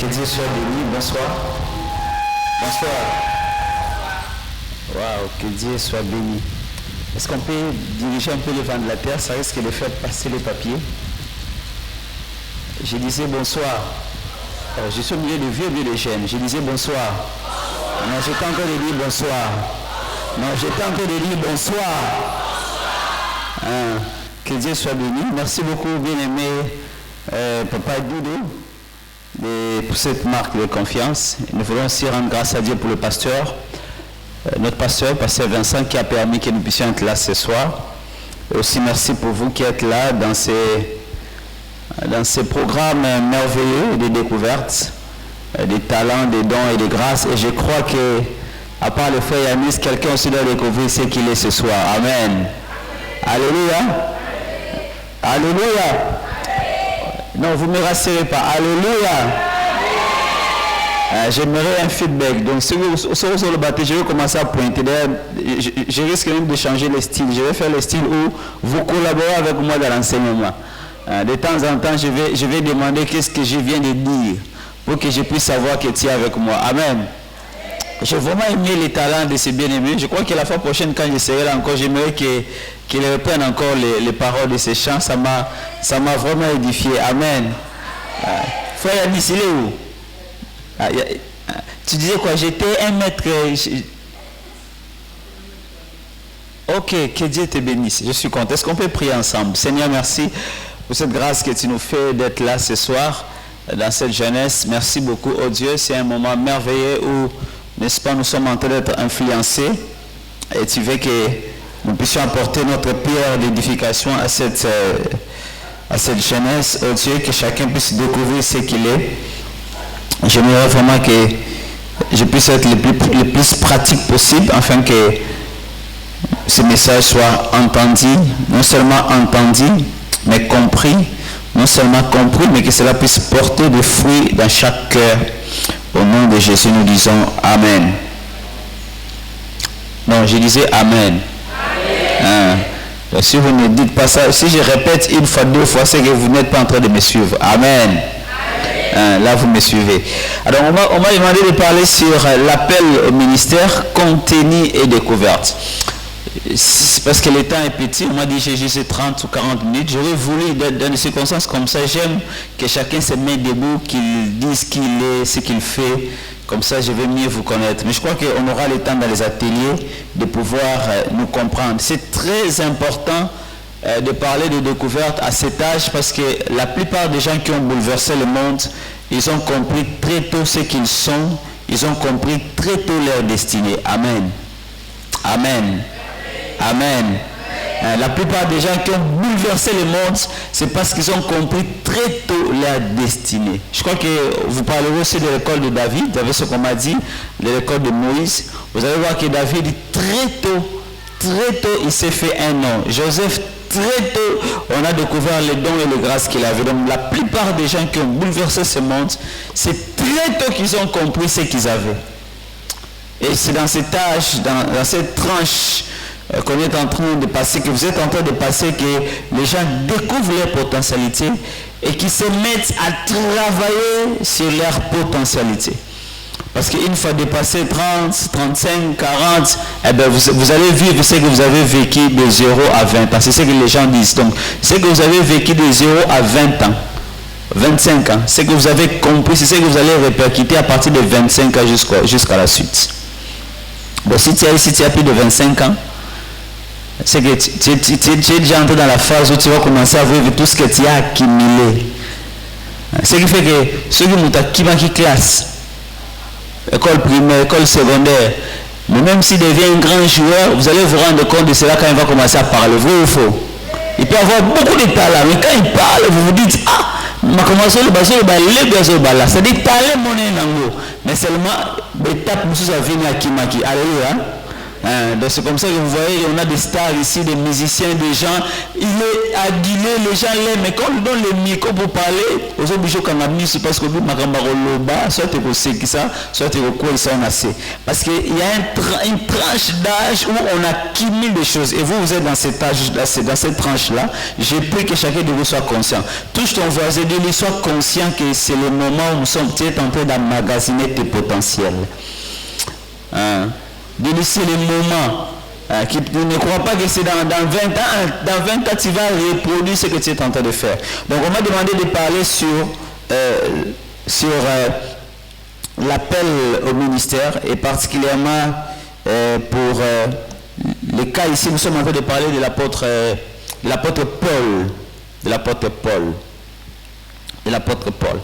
Que Dieu soit béni. Bonsoir. Bonsoir. Waouh, que Dieu soit béni. Est-ce qu'on peut diriger un peu le vent de la terre? Ça risque de faire passer les papiers. Je disais bonsoir. Je suis au milieu de vieux et de jeunes. Je disais bonsoir. Non, j'étais encore de dire bonsoir. Non, j'étais encore de dire bonsoir. Que Dieu soit béni. Merci beaucoup, bien-aimé Papa Doudou, pour cette marque de confiance. Nous voulons aussi rendre grâce à Dieu pour le pasteur, notre pasteur Vincent, qui a permis que nous puissions être là ce soir. Et aussi merci pour vous qui êtes là dans ces programmes merveilleux de découvertes, des talents, des dons et des grâces. Et je crois que, à part le frère Yanis, quelqu'un aussi doit découvrir ce qu'il est ce soir. Amen. Alléluia. Alléluia. Non, vous ne me rassurez pas. Alléluia. J'aimerais un feedback. Donc, si vous serez sur le bateau, je vais commencer à pointer. Je risque même de changer le style. Je vais faire le style où vous collaborez avec moi dans l'enseignement. De temps en temps, je vais demander qu'est-ce que je viens de dire pour que je puisse savoir que tu es avec moi. Amen. J'ai vraiment aimé les talents de ces bien-aimés. Je crois que la fois prochaine, quand je serai là encore, j'aimerais qu'ils reprennent encore les paroles de ces chants. Ça m'a vraiment édifié. Amen. Frère Yanis, il est où? Tu disais quoi? J'étais un maître. Ok, que Dieu te bénisse. Je suis content. Est-ce qu'on peut prier ensemble? Seigneur, merci pour cette grâce que tu nous fais d'être là ce soir, dans cette jeunesse. Merci beaucoup, oh Dieu. C'est un moment merveilleux où, n'est-ce pas, nous sommes en train d'être influencés. Et tu veux que nous puissions apporter notre pierre d'édification à cette jeunesse, oh Dieu, que chacun puisse découvrir ce qu'il est. J'aimerais vraiment que je puisse être le plus pratique possible, afin que ce message soit entendu, non seulement entendu, mais compris, non seulement compris, mais que cela puisse porter des fruits dans chaque cœur. Au nom de Jésus, nous disons Amen. Non, je disais Amen. Amen. Si vous ne dites pas ça, si je répète une fois, deux fois, c'est que vous n'êtes pas en train de me suivre. Amen. Là, vous me suivez. Alors, on m'a demandé de parler sur l'appel au ministère, contenu et découverte. Parce que le temps est petit, on m'a dit j'ai juste 30 ou 40 minutes. J'aurais voulu, dans des circonstances comme ça, j'aime que chacun se mette debout, qu'il dise qui il est, ce qu'il fait. Comme ça, je vais mieux vous connaître. Mais je crois qu'on aura le temps dans les ateliers de pouvoir nous comprendre. C'est très important de parler de découverte à cet âge, parce que la plupart des gens qui ont bouleversé le monde, ils ont compris très tôt ce qu'ils sont. Ils ont compris très tôt leur destinée. Amen. Amen. Amen. La plupart des gens qui ont bouleversé le monde, c'est parce qu'ils ont compris très tôt leur destinée. Je crois que vous parlerez aussi de l'école de David. Vous avez ce qu'on m'a dit, de l'école de Moïse. Vous allez voir que David, très tôt, il s'est fait un nom. Joseph, très tôt, on a découvert les dons et les grâces qu'il avait. Donc la plupart des gens qui ont bouleversé ce monde, c'est très tôt qu'ils ont compris ce qu'ils avaient. Et c'est dans cet âge, dans cette tranche qu'on est en train de passer, que vous êtes en train de passer, que les gens découvrent leur potentialité et qu'ils se mettent à travailler sur leur potentialité. Parce qu'une fois dépassé 30, 35, 40, eh bien vous allez vivre ce que vous avez vécu de 0 à 20 ans. C'est ce que les gens disent. Donc, ce que vous avez vécu de 0 à 20 ans, 25 ans, ce que vous avez compris, c'est ce que vous allez répercuter à partir de 25 ans jusqu'à la suite. Bon, si tu as plus de 25 ans, c'est que tu es déjà entré dans la phase où tu vas commencer à vivre tout ce que tu as accumulé. Ce qui fait que ceux qui manquent classe, école primaire, école secondaire, mais même s'il devient un grand joueur, vous allez vous rendre compte de cela quand il va commencer à parler. Vrai ou faux? Il peut avoir beaucoup de talent, mais quand il parle, vous vous dites, ma commencé le bas, c'est-à-dire talent mon nango, mais seulement l'étape nous a venu à Kimaki. Alléluia. Donc c'est comme ça que vous voyez, on a des stars ici, des musiciens, des gens. Il est adulé, les gens l'aiment. Mais quand on lui donne le micro pour parler, aux obligés qu'on a mis, c'est parce que soit tu es qui ça, soit tu es quoi, ils sont assez. Parce qu'il y a une tranche d'âge où on accumule des choses. Et vous êtes dans cet âge-là, dans cette tranche-là. J'ai pris que chacun de vous soit conscient. Touche ton voisin, dis-lui, sois conscient que c'est le moment où nous sommes en train d'emmagasiner tes potentiels. Dis-lui, c'est le moment. Qui ne crois pas que c'est dans 20 ans. Dans 20 ans, tu vas reproduire ce que tu es en train de faire. Donc, on m'a demandé de parler sur l'appel au ministère et particulièrement pour les cas ici, nous sommes en train de parler de l'apôtre Paul. De l'apôtre Paul.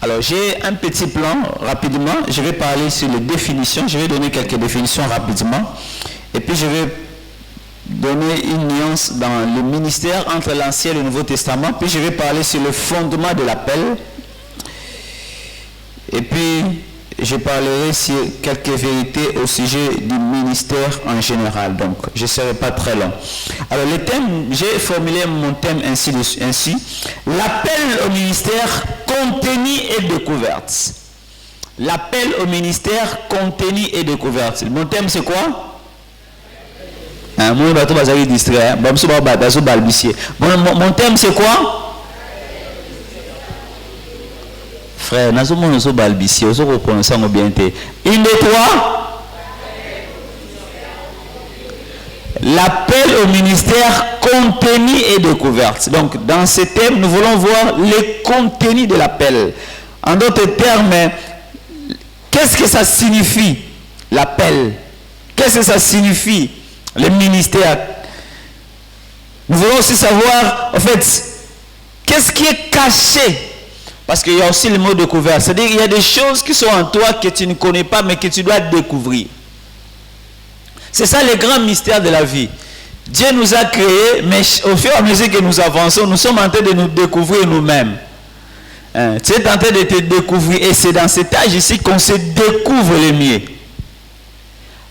Alors, j'ai un petit plan rapidement. Je vais parler sur les définitions. Je vais donner quelques définitions rapidement. Et puis, je vais donner une nuance dans le ministère entre l'Ancien et le Nouveau Testament. Puis, je vais parler sur le fondement de l'appel. Et puis, je parlerai sur quelques vérités au sujet du ministère en général. Donc, je ne serai pas très long. Alors, le thème, j'ai formulé mon thème ainsi. L'appel au ministère, contenu et découverte. L'appel au ministère, contenu et découverte. Mon thème, c'est quoi? Mon thème, c'est quoi? Frère, nous sommes balbutiés, nous sommes prononçants bien. Une de toi, l'appel au ministère, contenu et découverte. Donc, dans ce thème, nous voulons voir les contenus de l'appel. En d'autres termes, qu'est-ce que ça signifie, l'appel? Qu'est-ce que ça signifie, le ministère? Nous voulons aussi savoir, en fait, qu'est-ce qui est caché? Parce qu'il y a aussi le mot découvert. C'est-à-dire qu'il y a des choses qui sont en toi que tu ne connais pas, mais que tu dois découvrir. C'est ça le grand mystère de la vie. Dieu nous a créés, mais au fur et à mesure que nous avançons, nous sommes en train de nous découvrir nous-mêmes. Tu es en train de te découvrir. Et c'est dans cet âge ici qu'on se découvre le mieux.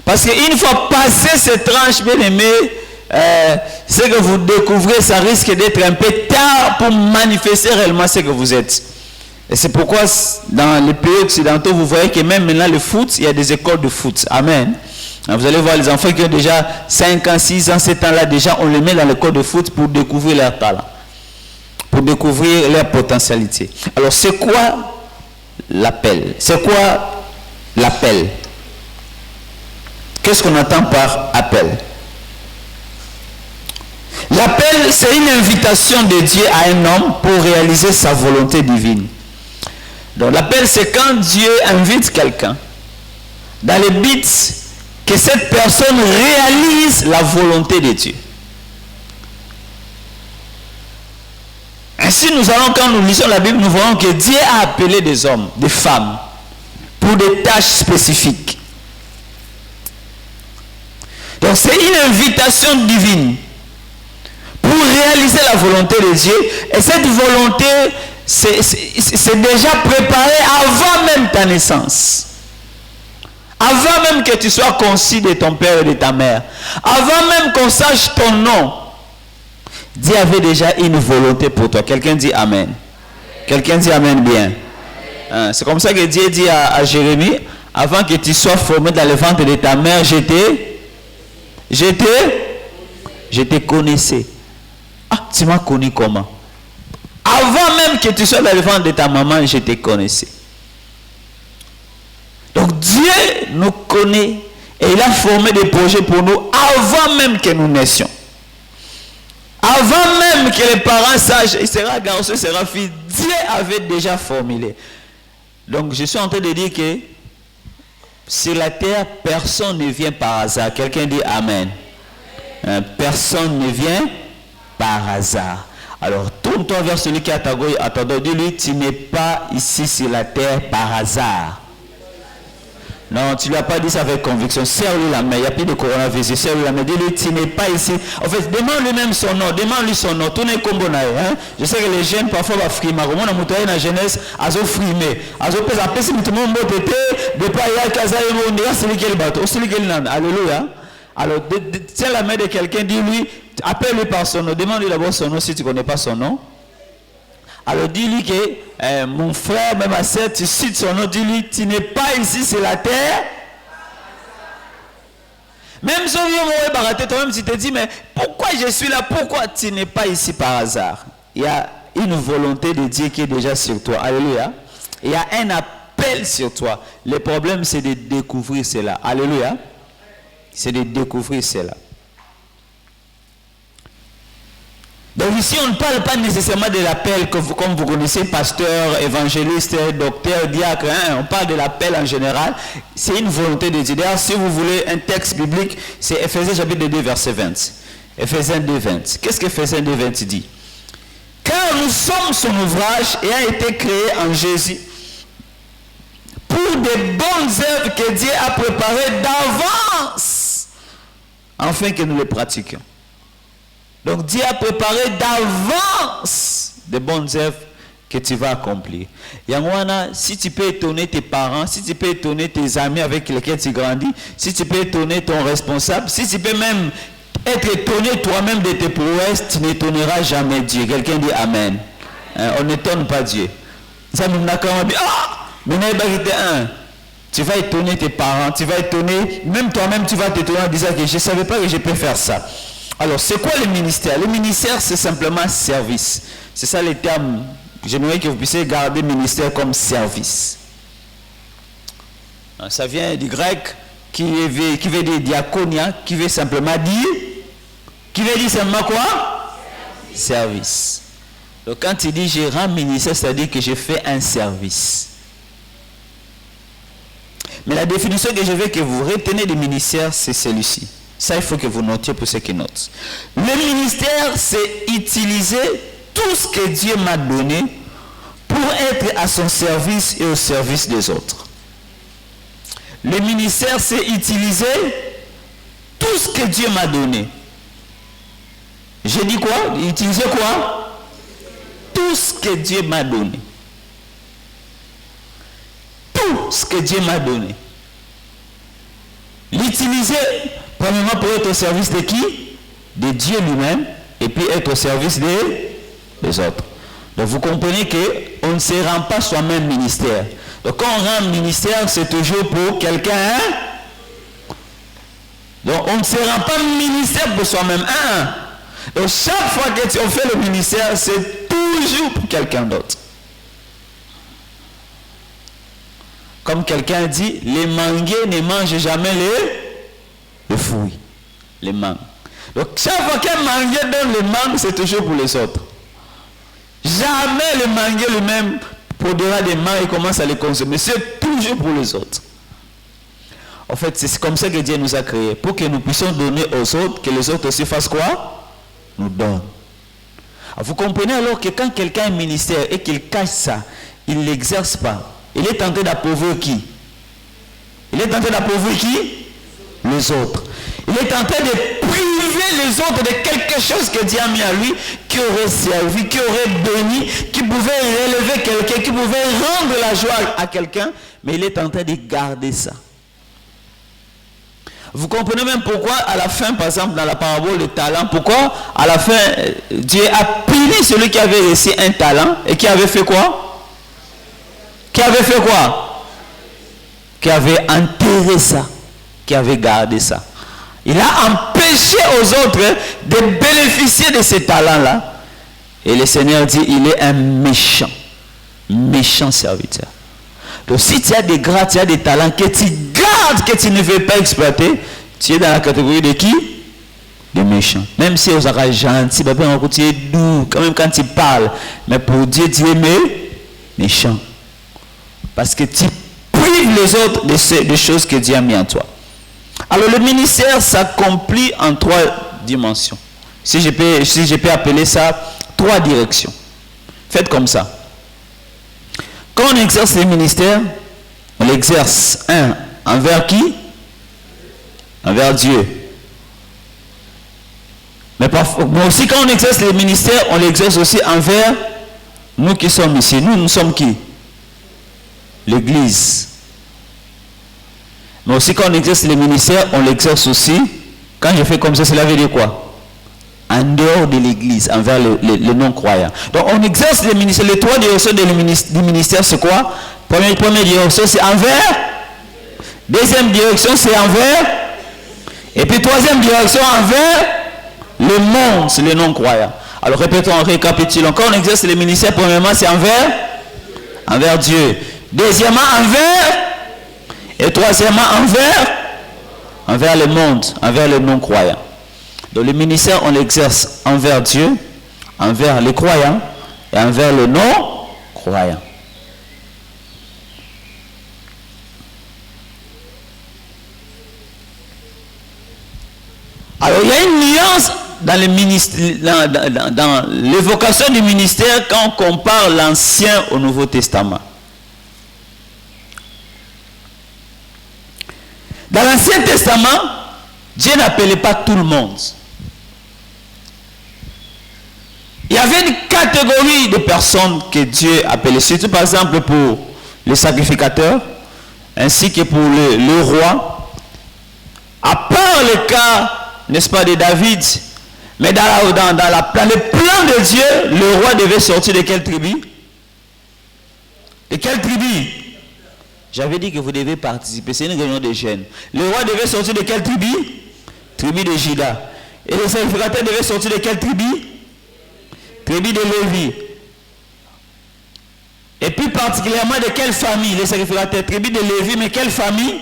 Parce qu'une fois passé cette tranche, bien aimé, ce que vous découvrez, ça risque d'être un peu tard pour manifester réellement ce que vous êtes. Et c'est pourquoi dans les pays occidentaux, vous voyez que même maintenant le foot, il y a des écoles de foot. Amen. Vous allez voir les enfants qui ont déjà 5 ans, 6 ans, 7 ans là, déjà on les met dans l'école de foot pour découvrir leur talent. Pour découvrir leur potentialité. Alors c'est quoi l'appel? C'est quoi l'appel? Qu'est-ce qu'on entend par appel? L'appel, c'est une invitation de Dieu à un homme pour réaliser sa volonté divine. Donc l'appel, c'est quand Dieu invite quelqu'un dans le but que cette personne réalise la volonté de Dieu. Ainsi, nous allons, quand nous lisons la Bible, nous voyons que Dieu a appelé des hommes, des femmes, pour des tâches spécifiques. Donc c'est une invitation divine pour réaliser la volonté de Dieu. Et cette volonté, c'est déjà préparé avant même ta naissance. Avant même que tu sois conçu de ton père et de ta mère. Avant même qu'on sache ton nom. Dieu avait déjà une volonté pour toi. Quelqu'un dit Amen. Quelqu'un dit Amen bien. C'est comme ça que Dieu dit à Jérémie, avant que tu sois formé dans le ventre de ta mère, je te connaissais. Ah, tu m'as connu comment? Avant même que tu sois dans le ventre de ta maman, je te connaissais. Donc Dieu nous connaît et il a formé des projets pour nous avant même que nous naissions. Avant même que les parents sachent, il sera garçon, il sera fille, Dieu avait déjà formulé. Donc je suis en train de dire que sur la terre, personne ne vient par hasard. Quelqu'un dit Amen. Personne ne vient par hasard. Alors tourne-toi vers celui qui est à ta gauche, dis-lui, tu n'es pas ici sur la terre par hasard. Non, tu ne lui as pas dit ça avec conviction. Serre-lui la main. Il n'y a plus de coronavirus. Serre-lui la main. Dis-lui, tu n'es pas ici. En fait, demande-lui même son nom. Demande-lui son nom. Tournez comme bon. Je sais que les jeunes parfois vont frimer. Comment on a monté dans la jeunesse, ils ont frimé. Ils ont fait tout le monde. Depuis qu'il y a celui qui est le bateau. Celui qui est le Alléluia. Alors, tiens la main de quelqu'un, dis-lui, appelle-lui par son nom. Demande-lui d'abord son nom si tu ne connais pas son nom. Alors, dis-lui que mon frère, même ma soeur, tu cites son nom, dis-lui, tu n'es pas ici, c'est la terre. Même si on baraté, toi-même, tu te dis, mais pourquoi je suis là? Pourquoi tu n'es pas ici par hasard? Il y a une volonté de Dieu qui est déjà sur toi. Alléluia. Il y a un appel sur toi. Le problème, c'est de découvrir cela. Alléluia. C'est de découvrir cela. Donc ici, on ne parle pas nécessairement de l'appel comme vous connaissez, pasteur, évangéliste, docteur, diacre. Hein? On parle de l'appel en général. C'est une volonté de Dieu. D'ailleurs, si vous voulez un texte biblique, c'est Ephésiens chapitre 2, verset 20. Ephésiens 2, 20. Qu'est-ce qu'Ephésiens 2, 20 dit? Car nous sommes son ouvrage et a été créé en Jésus pour des bonnes œuvres que Dieu a préparées d'avance, afin que nous les pratiquions. Donc Dieu a préparé d'avance des bonnes œuvres que tu vas accomplir. Yangwana, si tu peux étonner tes parents, si tu peux étonner tes amis avec lesquels tu grandis, si tu peux étonner ton responsable, si tu peux même être étonné toi-même de tes prouesses, tu n'étonneras jamais Dieu. Quelqu'un dit Amen. On n'étonne pas Dieu. Ça nous n'a qu'à dire, tu vas étonner tes parents, tu vas étonner, même toi-même tu vas t'étonner en disant que je ne savais pas que je peux faire ça. Alors, c'est quoi le ministère? Le ministère, c'est simplement service. C'est ça les termes. J'aimerais que vous puissiez garder ministère comme service. Ça vient du grec qui veut dire diaconia, qui veut simplement dire... Qui veut dire simplement quoi? Service. Donc, quand tu dis je rends ministère, c'est-à-dire que je fais un service. Mais la définition que je veux que vous retenez du ministère, c'est celui-ci. Ça, il faut que vous notiez pour ceux qui notent. Le ministère, c'est utiliser tout ce que Dieu m'a donné pour être à son service et au service des autres. Le ministère, c'est utiliser tout ce que Dieu m'a donné. J'ai dit quoi? Utiliser quoi? Tout ce que Dieu m'a donné. Tout ce que Dieu m'a donné. L'utiliser... Premièrement, pour être au service de qui? De Dieu lui-même, et puis être au service des autres. Donc vous comprenez qu'on ne se rend pas soi-même ministère. Donc quand on rend ministère, c'est toujours pour quelqu'un. Hein? Donc on ne se rend pas ministère pour soi-même. Hein? Donc chaque fois qu'on fait le ministère, c'est toujours pour quelqu'un d'autre. Comme quelqu'un dit, les manguiers ne mangent jamais le fruit, les mangues. Donc chaque fois qu'un manguier donne les mangues, c'est toujours pour les autres. Jamais le manguier lui-même produira des mangues et commence à les consommer. C'est toujours pour les autres. En fait, c'est comme ça que Dieu nous a créés. Pour que nous puissions donner aux autres, que les autres aussi fassent quoi? Nous donnent. Alors, vous comprenez alors que quand quelqu'un a un ministère et qu'il cache ça, il ne l'exerce pas. Il est tenté d'appauvrir qui? Il est tenté d'appauvrir qui? Les autres. Il est en train de priver les autres de quelque chose que Dieu a mis à lui, qui aurait servi, qui aurait béni, qui pouvait relever quelqu'un, qui pouvait rendre la joie à quelqu'un, mais il est en train de garder ça. Vous comprenez même pourquoi à la fin, par exemple dans la parabole des talents, pourquoi à la fin Dieu a puni celui qui avait reçu un talent et qui avait fait quoi? Qui avait fait quoi? Qui avait enterré ça, qui avait gardé ça. Il a empêché aux autres de bénéficier de ces talents-là. Et le Seigneur dit, il est un méchant serviteur. Donc si tu as des grâces, tu as des talents que tu gardes, que tu ne veux pas exploiter, tu es dans la catégorie de qui? De méchant. Même si vous êtes gentil, tu es doux, quand même quand tu parles. Mais pour Dieu, tu es méchant. Parce que tu prives les autres des choses que Dieu a mis en toi. Alors le ministère s'accomplit en 3 dimensions. Si je peux appeler ça 3 directions. Faites comme ça. Quand on exerce le ministère, on l'exerce, envers qui? Envers Dieu. Mais aussi quand on exerce le ministère, on l'exerce aussi envers nous qui sommes ici. Nous sommes qui? L'Église. Mais aussi quand on exerce le ministère, on l'exerce aussi Quand je fais comme ça, cela veut dire quoi? En dehors de l'église, envers les non-croyants. Donc on exerce les ministères. Les trois directions du ministère, c'est quoi? Première direction, c'est envers. Deuxième direction, c'est envers. Et puis troisième direction, envers le monde, c'est les non-croyants. Alors répétons, récapitulons. Quand on exerce les ministères, premièrement, c'est envers Dieu. Deuxièmement, envers. Et troisièmement, envers le monde, envers les non-croyants. Donc le ministère, on l'exerce envers Dieu, envers les croyants et envers les non-croyants. Alors il y a une nuance dans l'évocation du ministère quand on compare l'Ancien au Nouveau Testament. Dans l'Ancien Testament, Dieu n'appelait pas tout le monde. Il y avait une catégorie de personnes que Dieu appelait, surtout par exemple pour les sacrificateurs, ainsi que pour le roi. À part le cas, n'est-ce pas, de David, mais dans le plan de Dieu, le roi devait sortir de quelle tribu? De quelle tribu? J'avais dit que vous devez participer, c'est une réunion de jeunes. Le roi devait sortir de quelle tribu? Tribu de Juda. Et les sacrificateurs devaient sortir de quelle tribu? Tribu de Lévi. Et puis particulièrement de quelle famille? Les sacrificateurs, tribu de Lévi, mais quelle famille?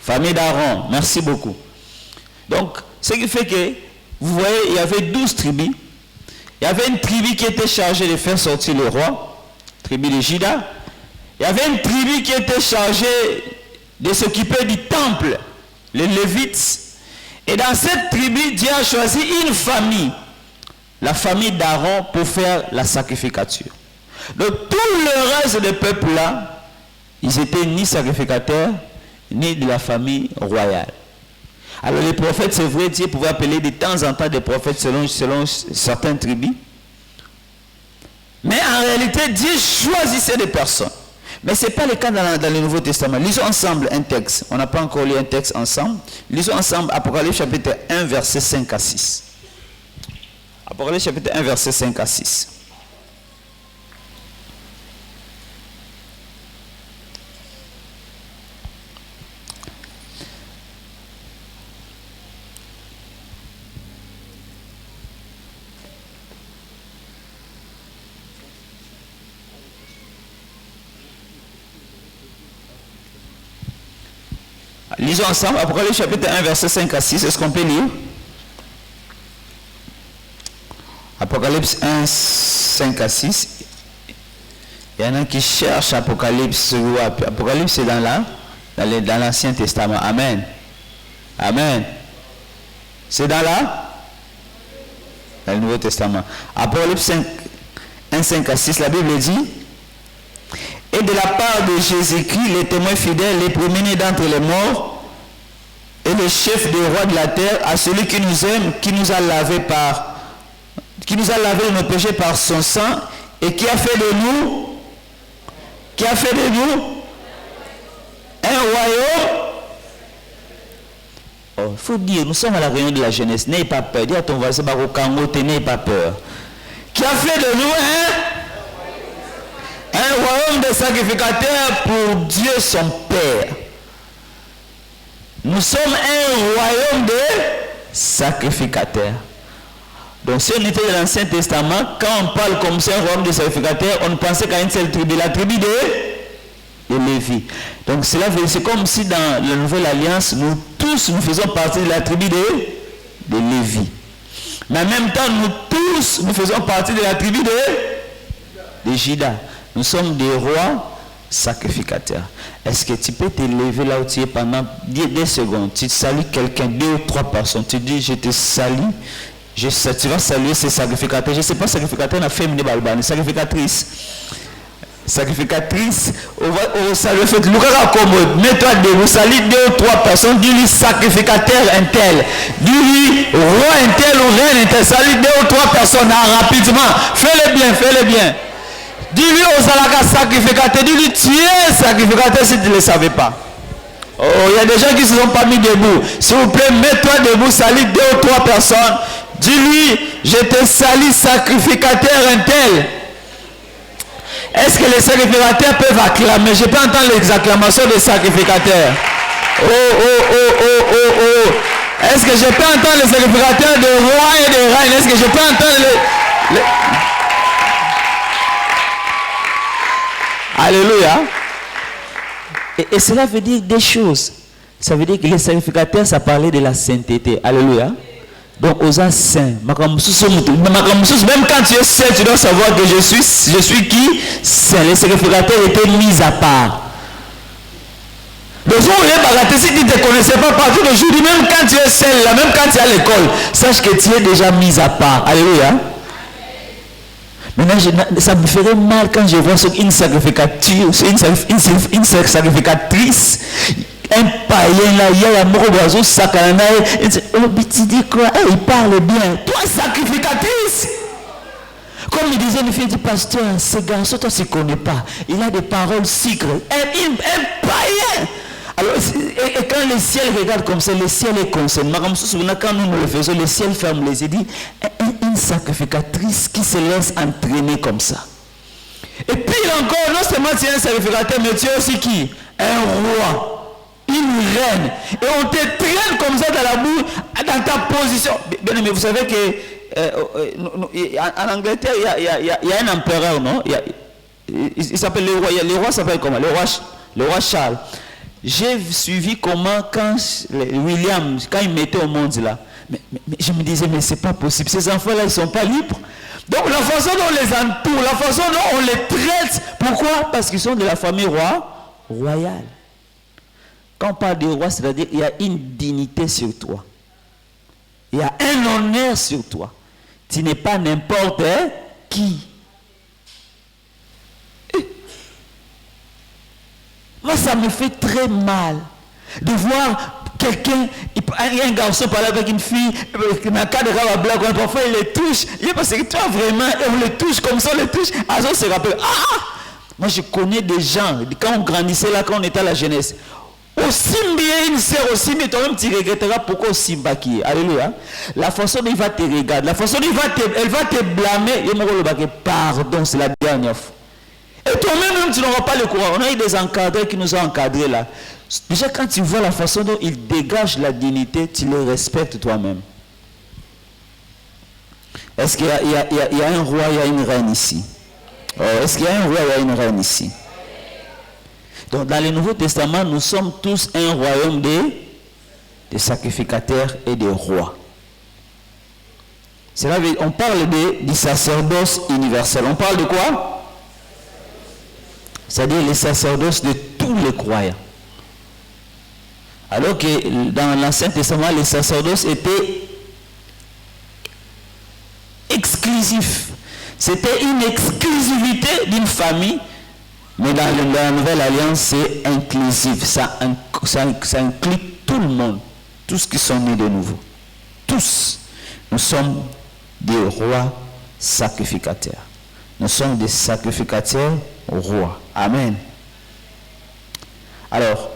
Famille d'Aaron. Merci beaucoup. Donc, ce qui fait que, vous voyez, il y avait 12 tribus. Il y avait une tribu qui était chargée de faire sortir le roi, tribu de Juda. Il y avait une tribu qui était chargée de s'occuper du temple, les Lévites. Et dans cette tribu, Dieu a choisi une famille, la famille d'Aaron, pour faire la sacrificature. Donc tout le reste des peuples-là, ils n'étaient ni sacrificateurs, ni de la famille royale. Alors les prophètes, c'est vrai, Dieu pouvait appeler de temps en temps des prophètes selon certaines tribus. Mais en réalité, Dieu choisissait des personnes. Mais ce n'est pas le cas dans le Nouveau Testament. Lisons ensemble un texte. On n'a pas encore lu un texte ensemble. Lisons ensemble Apocalypse chapitre 1, versets 5 à 6. Apocalypse chapitre 1, versets 5 à 6. Lisons ensemble Apocalypse chapitre 1, verset 5 à 6. Est-ce qu'on peut lire? Apocalypse 1, 5 à 6. Il y en a qui cherchent Apocalypse. Apocalypse, c'est dans l'Ancien Testament. Amen. Amen. C'est dans le Nouveau Testament. Apocalypse 1, 5 à 6, la Bible dit: et de la part de Jésus-Christ, les témoins fidèles, les premiers-nés d'entre les morts, et le chef des rois de la terre, à celui qui nous aime, qui nous a lavé de nos péchés par son sang, et qui a fait de nous un royaume. Il faut dire, nous sommes à la réunion de la jeunesse, n'ayez pas peur. Dis à ton voisin, n'ayez pas peur. Qui a fait de nous un royaume de sacrificateurs pour Dieu son Père. Nous sommes un royaume de sacrificateurs. Donc si on était dans l'Ancien Testament, quand on parle comme c'est un royaume de sacrificateurs, on pensait qu'à une seule tribu, la tribu de Lévi. Donc c'est comme si dans la Nouvelle Alliance, nous tous nous faisons partie de la tribu de Lévi. Mais en même temps, nous tous nous faisons partie de la tribu de Juda. Nous sommes des rois sacrificateurs. Est-ce que tu peux te lever là où tu es pendant 10 secondes? Tu salues quelqu'un, 2 ou 3 personnes. Tu dis, je te salue. Tu vas saluer ces sacrificateurs. Je ne sais pas, sacrificateur, on a fait une balbane. Sacrificatrice. Sacrificatrice. On va saluer. Mets-toi debout. Salue 2 ou 3 personnes. Dis-lui sacrificateur un tel. Dis-lui roi un tel ou reine un tel. Salue 2 ou 3 personnes rapidement. Fais-le bien, fais-le bien. Dis-lui aux alaka sacrificateur, dis-lui tu es sacrificateur si tu ne le savais pas. Oh, il y a des gens qui ne se sont pas mis debout. S'il vous plaît, mets-toi debout, salis 2 ou 3 personnes. Dis-lui, je te salue, sacrificateur un tel. Est-ce que les sacrificateurs peuvent acclamer? Je peux entendre les acclamations des sacrificateurs. Oh, oh, oh, oh, oh, oh. Est-ce que je peux entendre les sacrificateurs de rois et de reines? Est-ce que je peux entendre les... Alléluia. Et cela veut dire des choses. Ça veut dire que les sacrificateurs, ça parlait de la sainteté. Alléluia. Donc, aux saints. Même quand tu es saint, tu dois savoir que je suis qui? Saint. Les sacrificateurs étaient mis à part. Donc, si tu ne te connaissais pas partout aujourd'hui, même quand tu es saint, là, même quand tu es à l'école, sache que tu es déjà mis à part. Alléluia. Maintenant, ça me ferait mal quand je vois une sacrificatrice, un païen là, il y a la mort d'oiseau, il dit quoi? Il parle bien. Toi, sacrificatrice! Comme il disait, une fille du pasteur, ce garçon, toi, tu ne connais pas. Il a des paroles secrètes. Un païen! Alors, et quand le ciel regarde comme ça, le ciel est concerné. Quand nous le faisons, le ciel ferme les yeux. Dit une sacrificatrice qui se laisse entraîner comme ça. Et puis encore, non seulement tu es un sacrificateur, mais tu es aussi qui? Un roi, une reine. Et on te traîne comme ça dans la boue, dans ta position. Bien aimé, vous savez que en Angleterre, il y a un empereur, non? Il s'appelle le roi. Le roi s'appelle comment? Le roi Charles. J'ai suivi comment, quand William, quand il mettait au monde là, mais je me disais, mais c'est pas possible, ces enfants-là, ils ne sont pas libres. Donc la façon dont on les entoure, la façon dont on les traite, pourquoi? Parce qu'ils sont de la famille royale. Quand on parle de roi, c'est-à-dire qu'il y a une dignité sur toi. Il y a un honneur sur toi. Tu n'es pas n'importe qui. Moi, ça me fait très mal de voir quelqu'un, un garçon parler avec une fille, dans le cas de Rababla, parfois il les touche. Il est parce que toi vraiment, on les touche comme ça, on les touche. Ah, ça se rappelle. Ah! Moi, je connais des gens, quand on grandissait là, quand on était à la jeunesse. Au Simba, une sœur au Simba, toi-même tu regretteras pourquoi au Simba qui est. Alléluia. La façon dont il va te regarder, la façon dont elle va te blâmer, il me dit pardon, c'est la dernière fois. Et toi-même, tu n'auras pas le courage. On a eu des encadrés qui nous ont encadrés là. Déjà, quand tu vois la façon dont ils dégagent la dignité, tu les respectes toi-même. Est-ce qu'il y a un roi, il y a une reine ici? Oh, est-ce qu'il y a un roi, il y a une reine ici? Donc, dans le Nouveau Testament, nous sommes tous un royaume des sacrificateurs et des rois. On parle du sacerdoce universel. On parle de quoi? C'est-à-dire les sacerdoces de tous les croyants. Alors que dans l'Ancien Testament, les sacerdoces étaient exclusifs. C'était une exclusivité d'une famille, mais dans la Nouvelle Alliance, c'est inclusif. Ça inclut tout le monde, tous qui sont nés de nouveau. Tous, nous sommes des rois sacrificateurs. Nous sommes des sacrificateurs rois. Amen. Alors,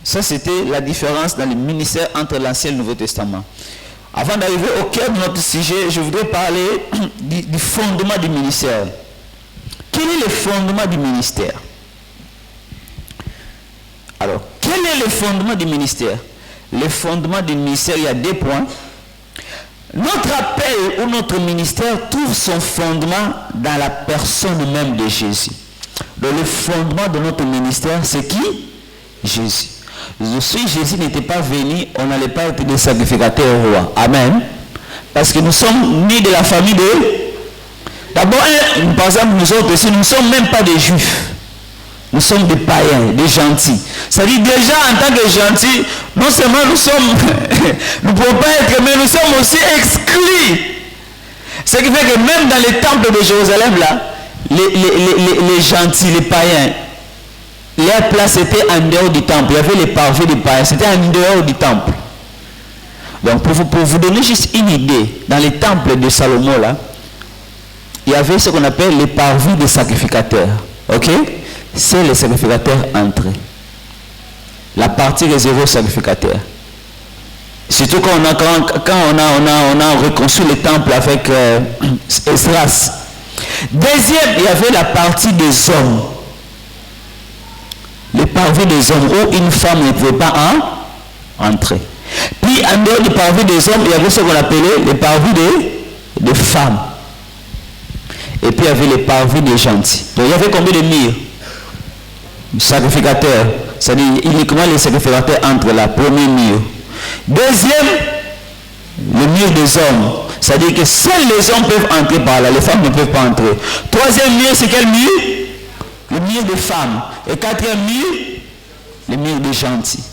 ça c'était la différence dans le ministère entre l'Ancien et le Nouveau Testament. Avant d'arriver au cœur de notre sujet, je voudrais parler du fondement du ministère. Quel est le fondement du ministère? Alors, quel est le fondement du ministère? Le fondement du ministère, il y a 2 points. Notre appel ou notre ministère trouve son fondement dans la personne même de Jésus. Donc le fondement de notre ministère, c'est qui? Jésus. Si Jésus n'était pas venu, on n'allait pas être des sacrificateurs rois. Amen. Parce que nous sommes nés de la famille de... D'abord, par exemple, nous autres ici, nous ne sommes même pas des juifs. Nous sommes des païens, des gentils. C'est-à-dire déjà en tant que gentils, non seulement nous sommes, nous ne pouvons pas être, mais nous sommes aussi exclus. Ce qui fait que même dans les temples de Jérusalem, là, les gentils, les païens, leur place était en dehors du temple. Il y avait les parvis des païens, c'était en dehors du temple. Donc pour vous donner juste une idée, dans les temples de Salomon, là, il y avait ce qu'on appelle les parvis des sacrificateurs. Ok? C'est les sacrificateurs entrés. la partie réservée aux sacrificateurs. Surtout quand on a reconstruit le temple avec Esdras. Deuxième, il y avait la partie des hommes. Le parvis des hommes où une femme ne pouvait pas entrer. Puis en dehors du parvis des hommes, il y avait ce qu'on appelait le parvis des femmes. Et puis il y avait le parvis des gentils. Donc il y avait combien de murs? Sacrificateurs. C'est-à-dire uniquement les sacrificateurs entrent là, premier mur. Deuxième, le mur des hommes. C'est-à-dire que seuls les hommes peuvent entrer par là, les femmes ne peuvent pas entrer. Troisième mur, c'est quel mur? Le mur des femmes. Et quatrième mur, le mur des gentils.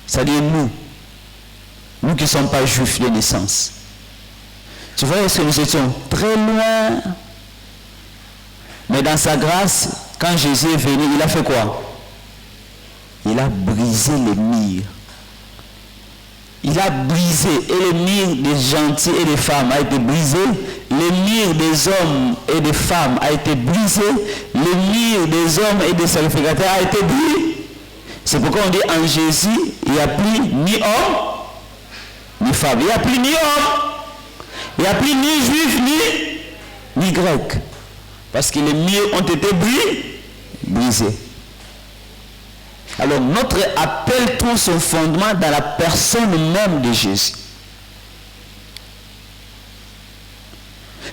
C'est-à-dire nous qui ne sommes pas juifs de naissance. Tu vois, est-ce que nous étions très loin? Mais dans sa grâce, quand Jésus est venu, il a fait quoi? Il a brisé les murs. Il a brisé, et le mur des gentils et des femmes a été brisé. Le mur des hommes et des femmes a été brisé. Le mur des hommes et des sacrificateurs a été brisé. C'est pourquoi on dit en Jésus, il n'y a plus ni homme, ni femme. Il n'y a plus ni homme. Il n'y a plus ni juif, ni grec. Parce que les murs ont été brisés. Alors notre appel trouve son fondement dans la personne même de Jésus.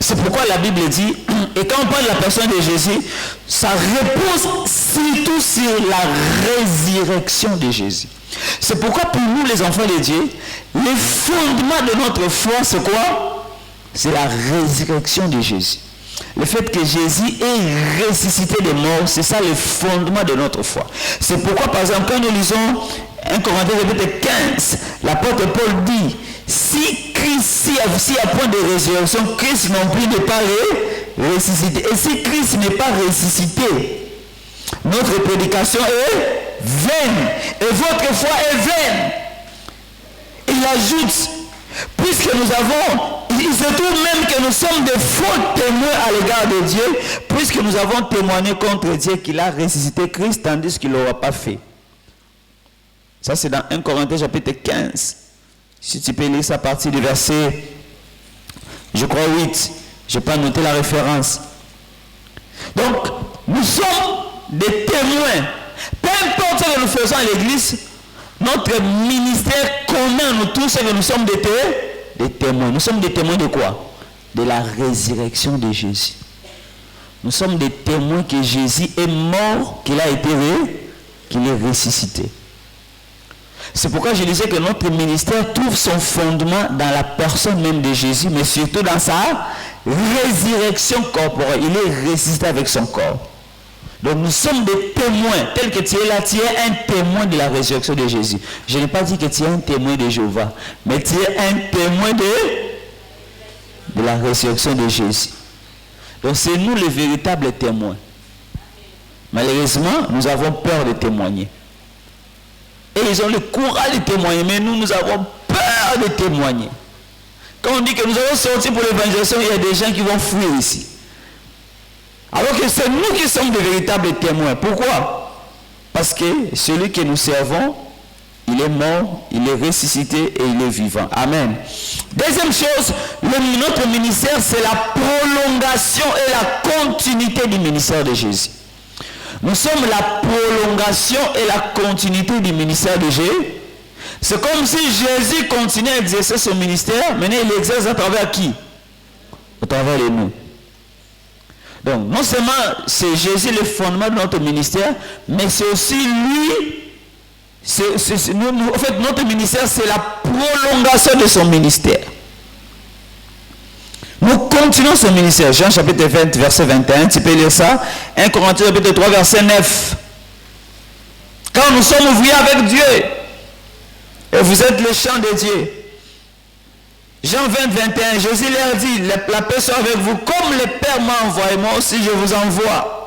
C'est pourquoi la Bible dit, et quand on parle de la personne de Jésus, ça repose surtout sur la résurrection de Jésus. C'est pourquoi pour nous les enfants de Dieu, le fondement de notre foi c'est quoi? C'est la résurrection de Jésus. Le fait que Jésus est ressuscité des morts, c'est ça le fondement de notre foi. C'est pourquoi, par exemple, quand nous lisons 1 Corinthiens chapitre 15, l'apôtre Paul dit, si il y a point de résurrection, Christ non plus n'est pas ressuscité. Et si Christ n'est pas ressuscité, notre prédication est vaine. Et votre foi est vaine. Il ajoute, puisque nous avons... Il se trouve même que nous sommes des faux témoins à l'égard de Dieu, puisque nous avons témoigné contre Dieu qu'il a ressuscité Christ, tandis qu'il ne l'aura pas fait. Ça, c'est dans 1 Corinthiens chapitre 15. Si tu peux lire ça à partir du verset, je crois 8. Je n'ai pas noté la référence. Donc, nous sommes des témoins. Peu importe ce que nous faisons à l'église, notre ministère commun, nous tous, c'est que nous sommes des témoins. Nous sommes des témoins de quoi? De la résurrection de Jésus. Nous sommes des témoins que Jésus est mort, qu'il est ressuscité. C'est pourquoi je disais que notre ministère trouve son fondement dans la personne même de Jésus, mais surtout dans sa résurrection corporelle. Il est ressuscité avec son corps. Donc nous sommes des témoins, tel que tu es là, tu es un témoin de la résurrection de Jésus. Je n'ai pas dit que tu es un témoin de Jéhovah, mais tu es un témoin de la résurrection de Jésus. Donc c'est nous les véritables témoins. Malheureusement, nous avons peur de témoigner. Et ils ont le courage de témoigner, mais nous avons peur de témoigner. Quand on dit que nous allons sortir pour l'évangélisation, il y a des gens qui vont fuir ici. Alors que c'est nous qui sommes de véritables témoins. Pourquoi? Parce que celui que nous servons, il est mort, il est ressuscité et il est vivant. Amen. Deuxième chose, notre ministère, c'est la prolongation et la continuité du ministère de Jésus. Nous sommes la prolongation et la continuité du ministère de Jésus. C'est comme si Jésus continuait à exercer son ministère. Maintenant, il exerce à travers qui? À travers les nous. Donc, non seulement c'est Jésus le fondement de notre ministère, mais c'est aussi lui. En fait, notre ministère, c'est la prolongation de son ministère. Nous continuons ce ministère. Jean chapitre 20, verset 21, tu peux lire ça. 1 Corinthiens chapitre 3, verset 9. Quand nous sommes ouvriers avec Dieu, et vous êtes les champs de Dieu. Jean 20, 21, Jésus leur dit, la paix soit avec vous, comme le Père m'a envoyé, moi aussi je vous envoie.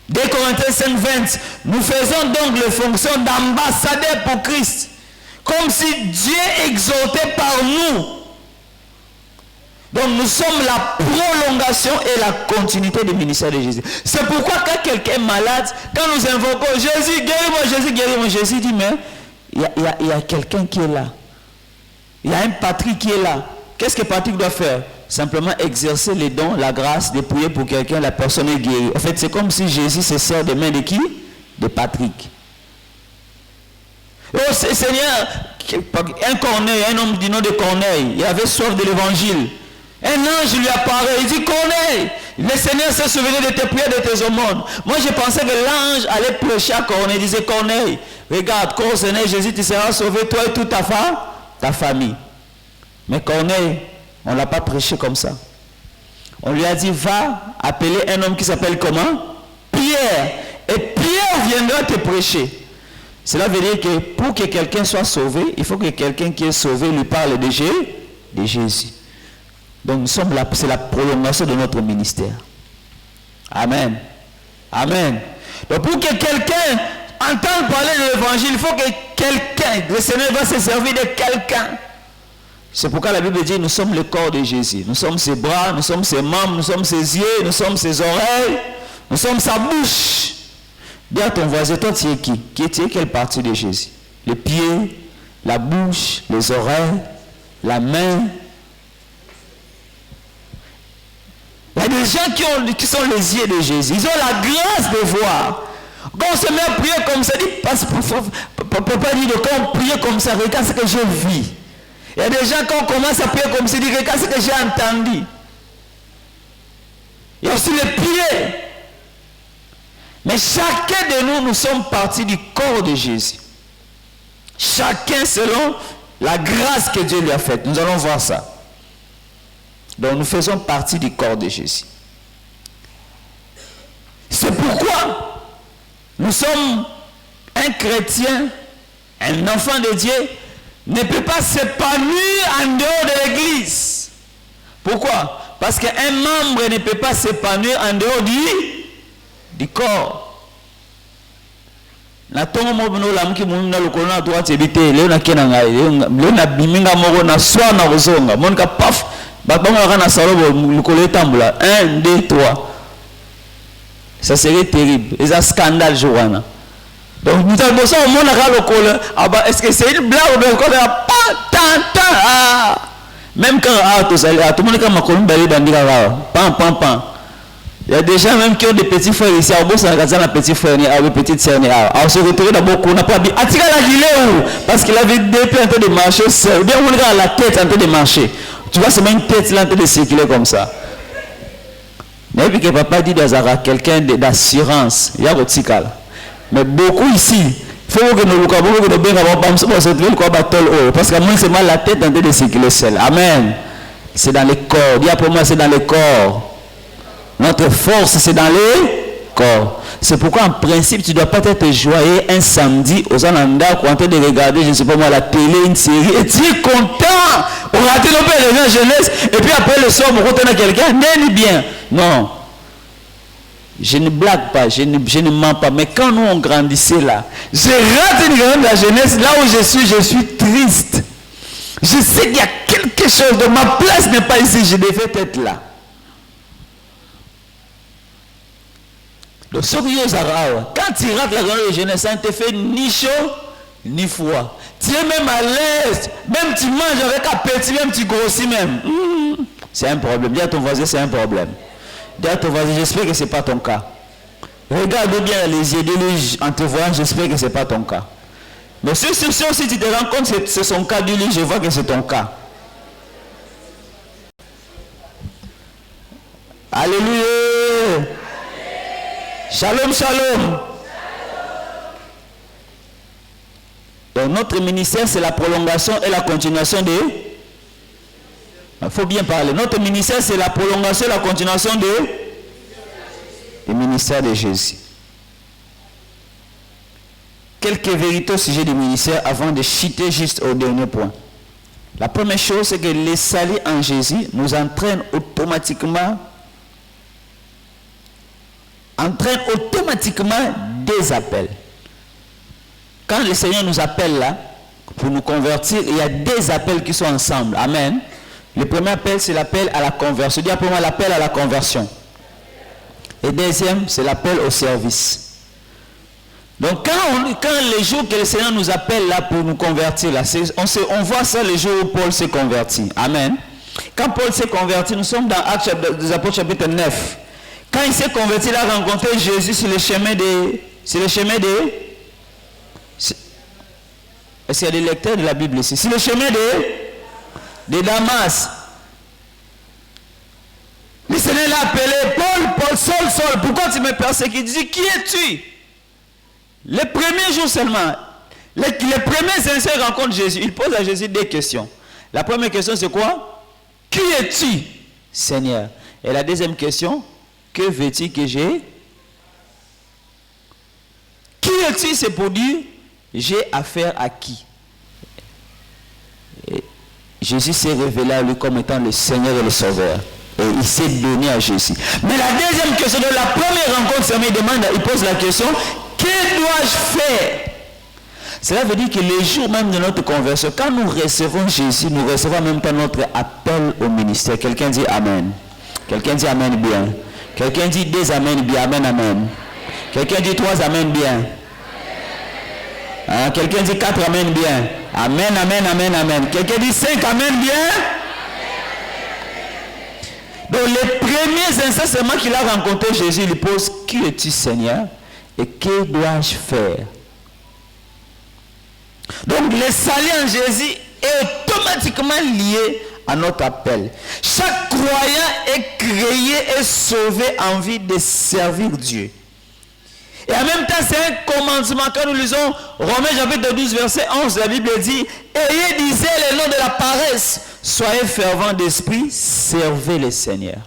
2 Corinthiens 5, 20, nous faisons donc les fonctions d'ambassadeurs pour Christ, comme si Dieu exhortait par nous. Donc nous sommes la prolongation et la continuité du ministère de Jésus. C'est pourquoi quand quelqu'un est malade, quand nous invoquons Jésus, guéris-moi, Jésus dit, mais il y a quelqu'un qui est là. Il y a un Patrick qui est là. Qu'est-ce que Patrick doit faire? Simplement exercer les dons, la grâce, de prier pour quelqu'un, la personne est guérie. En fait, c'est comme si Jésus se sert des mains de qui? De Patrick. Oh Seigneur, un Corneille, un homme du nom de Corneille, il avait soif de l'évangile. Un ange lui apparaît, il dit Corneille, le Seigneur s'est souvenu de tes prières, de tes aumônes. Moi je pensais que l'ange allait prêcher à Corneille, il disait Corneille, regarde, quand au Seigneur Jésus, tu seras sauvé, toi et toute ta famille. Mais Corneille, on ne l'a pas prêché comme ça. On lui a dit, va appeler un homme qui s'appelle comment? Pierre. Et Pierre viendra te prêcher. Cela veut dire que pour que quelqu'un soit sauvé, il faut que quelqu'un qui est sauvé lui parle de Jésus. Donc nous sommes là, c'est la prolongation de notre ministère. Amen. Amen. Donc pour que quelqu'un entende parler de l'évangile, il faut que quelqu'un, le Seigneur va se servir de quelqu'un. C'est pourquoi la Bible dit, nous sommes le corps de Jésus. Nous sommes ses bras, nous sommes ses membres, nous sommes ses yeux, nous sommes ses oreilles, nous sommes sa bouche. Dis à ton voisin, toi tu es qui? Tu es quelle partie de Jésus? Les pieds, la bouche, les oreilles, la main. Il y a des gens qui sont les yeux de Jésus. Ils ont la grâce de voir. Quand on se met à prier comme ça, papa dit, quand on prie comme ça, regarde ce que je vis. Il y a des gens, quand on commence à prier comme ça, ils disent, regarde ce que j'ai entendu. Il y a aussi les pieds. Mais chacun de nous, nous sommes partis du corps de Jésus. Chacun selon la grâce que Dieu lui a faite. Nous allons voir ça. Donc nous faisons partie du corps de Jésus. C'est pourquoi nous sommes un chrétien, un enfant de Dieu, ne peut pas s'épanouir en dehors de l'église. Pourquoi? Parce qu'un membre ne peut pas s'épanouir en dehors du corps. Na tongo mo bino la mki munna lokolo na droite ebite leo na kena ngai leo na biminga moko na swa na kozonga monika paf batonga kana salobo lokolo etambula 1 2 3 ça serait terrible et ça scandale joana. Donc nous avons besoin au monde à lokolo aba est-ce que c'est une blague ou bien quoi pas tant même quand tout ça tout le monde comme makomi bali bandika pam. Il y a des gens même qui ont des petits frères ici. On bosse dans la petite frère et la petite sœur. On se retrouve d'abord qu'on n'a pas dit. Attira la gilet parce qu'il avait des pieds en train de marcher seul. Bien on regarde la tête en train de marcher. Tu vois c'est même une tête là en train de circuler comme ça. Mais puis que papa dit dans quelqu'un d'assurance. Il y a votre cical. Mais beaucoup ici. Il faut que nous le comprenions que nous bien parce que moi c'est mal la tête en train de circuler seul. Amen. C'est dans le corps. Dis pour moi c'est dans le corps. Notre force, c'est dans les corps. C'est pourquoi, en principe, tu ne dois pas être joyeux un samedi aux Ananda en train de regarder, je ne sais pas moi, la télé, une série, et tu es content. On raté nos pères de la jeunesse, et puis après le soir, on retourne à quelqu'un, n'est bien. Non. Je ne blague pas, je ne mens pas. Mais quand nous, on grandissait là, je rate une grande de la jeunesse, là où je suis triste. Je sais qu'il y a quelque chose, de ma place n'est pas ici, je devais être là. Donc, quand tu rates la grande jeunesse, ça ne te fait ni chaud, ni froid. Tu es même à l'aise, même tu manges avec appétit, même tu grossis même. C'est un problème. Dis à ton voisin, c'est un problème. Dis à ton voisin, j'espère que ce n'est pas ton cas. Regarde bien les yeux de lui en te voyant, j'espère que ce n'est pas ton cas. Mais si tu te rends compte que c'est son cas de lui, je vois que c'est ton cas. Alléluia. Shalom, shalom. Donc notre ministère, c'est la prolongation et la continuation de... Il faut bien parler. Notre ministère, c'est la prolongation et la continuation du ministère de Jésus. Quelques vérités au sujet du ministère avant de chuter juste au dernier point. La première chose, c'est que les saluts en Jésus nous entraînent automatiquement des appels. Quand le Seigneur nous appelle là, pour nous convertir, il y a des appels qui sont ensemble. Amen. Le premier appel, c'est l'appel à la conversion. Dis après moi l'appel à la conversion. Et deuxième, c'est l'appel au service. Donc quand les jours que le Seigneur nous appelle là pour nous convertir, là, on voit ça les jours où Paul s'est converti. Amen. Quand Paul s'est converti, nous sommes dans Actes des Apôtres chapitre 9. Quand il s'est converti, il a rencontré Jésus sur le chemin des... Est-ce qu'il y a des lecteurs de la Bible ici? Sur le chemin de Damas. Le Seigneur l'a appelé, Paul, Saul, pourquoi tu me persécutes? Il dit, qui es-tu? Les premiers jours seulement, les premiers instants rencontrent Jésus. Il pose à Jésus des questions. La première question, c'est quoi? Qui es-tu, Seigneur? Et la deuxième question, que veux-tu que j'ai? Qui es-tu? C'est pour dire, j'ai affaire à qui? Et Jésus s'est révélé à lui comme étant le Seigneur et le Sauveur. Et il s'est donné à Jésus. Mais la deuxième question, de la première rencontre, il pose la question, que dois-je faire? Cela veut dire que les jours même de notre conversion, quand nous recevons Jésus, nous recevons en même temps notre appel au ministère. Quelqu'un dit Amen. Quelqu'un dit Amen bien. Quelqu'un dit deux Amen bien. Amen, Amen. Quelqu'un dit trois Amen bien. Hein? Quelqu'un dit quatre Amen bien. Amen, Amen, Amen, Amen. Quelqu'un dit cinq Amen bien. Donc les premiers instants, c'est moi qui l'ai rencontré Jésus, il pose, qui es-tu Seigneur? Et que dois-je faire? Donc le salut en Jésus est automatiquement lié à notre appel. Chaque croyant est créé et sauvé en vie de servir Dieu. Et en même temps, c'est un commandement. Quand nous lisons Romains chapitre 12, verset 11, la Bible dit, ayez disait le nom de la paresse, soyez fervents d'esprit, servez le Seigneur.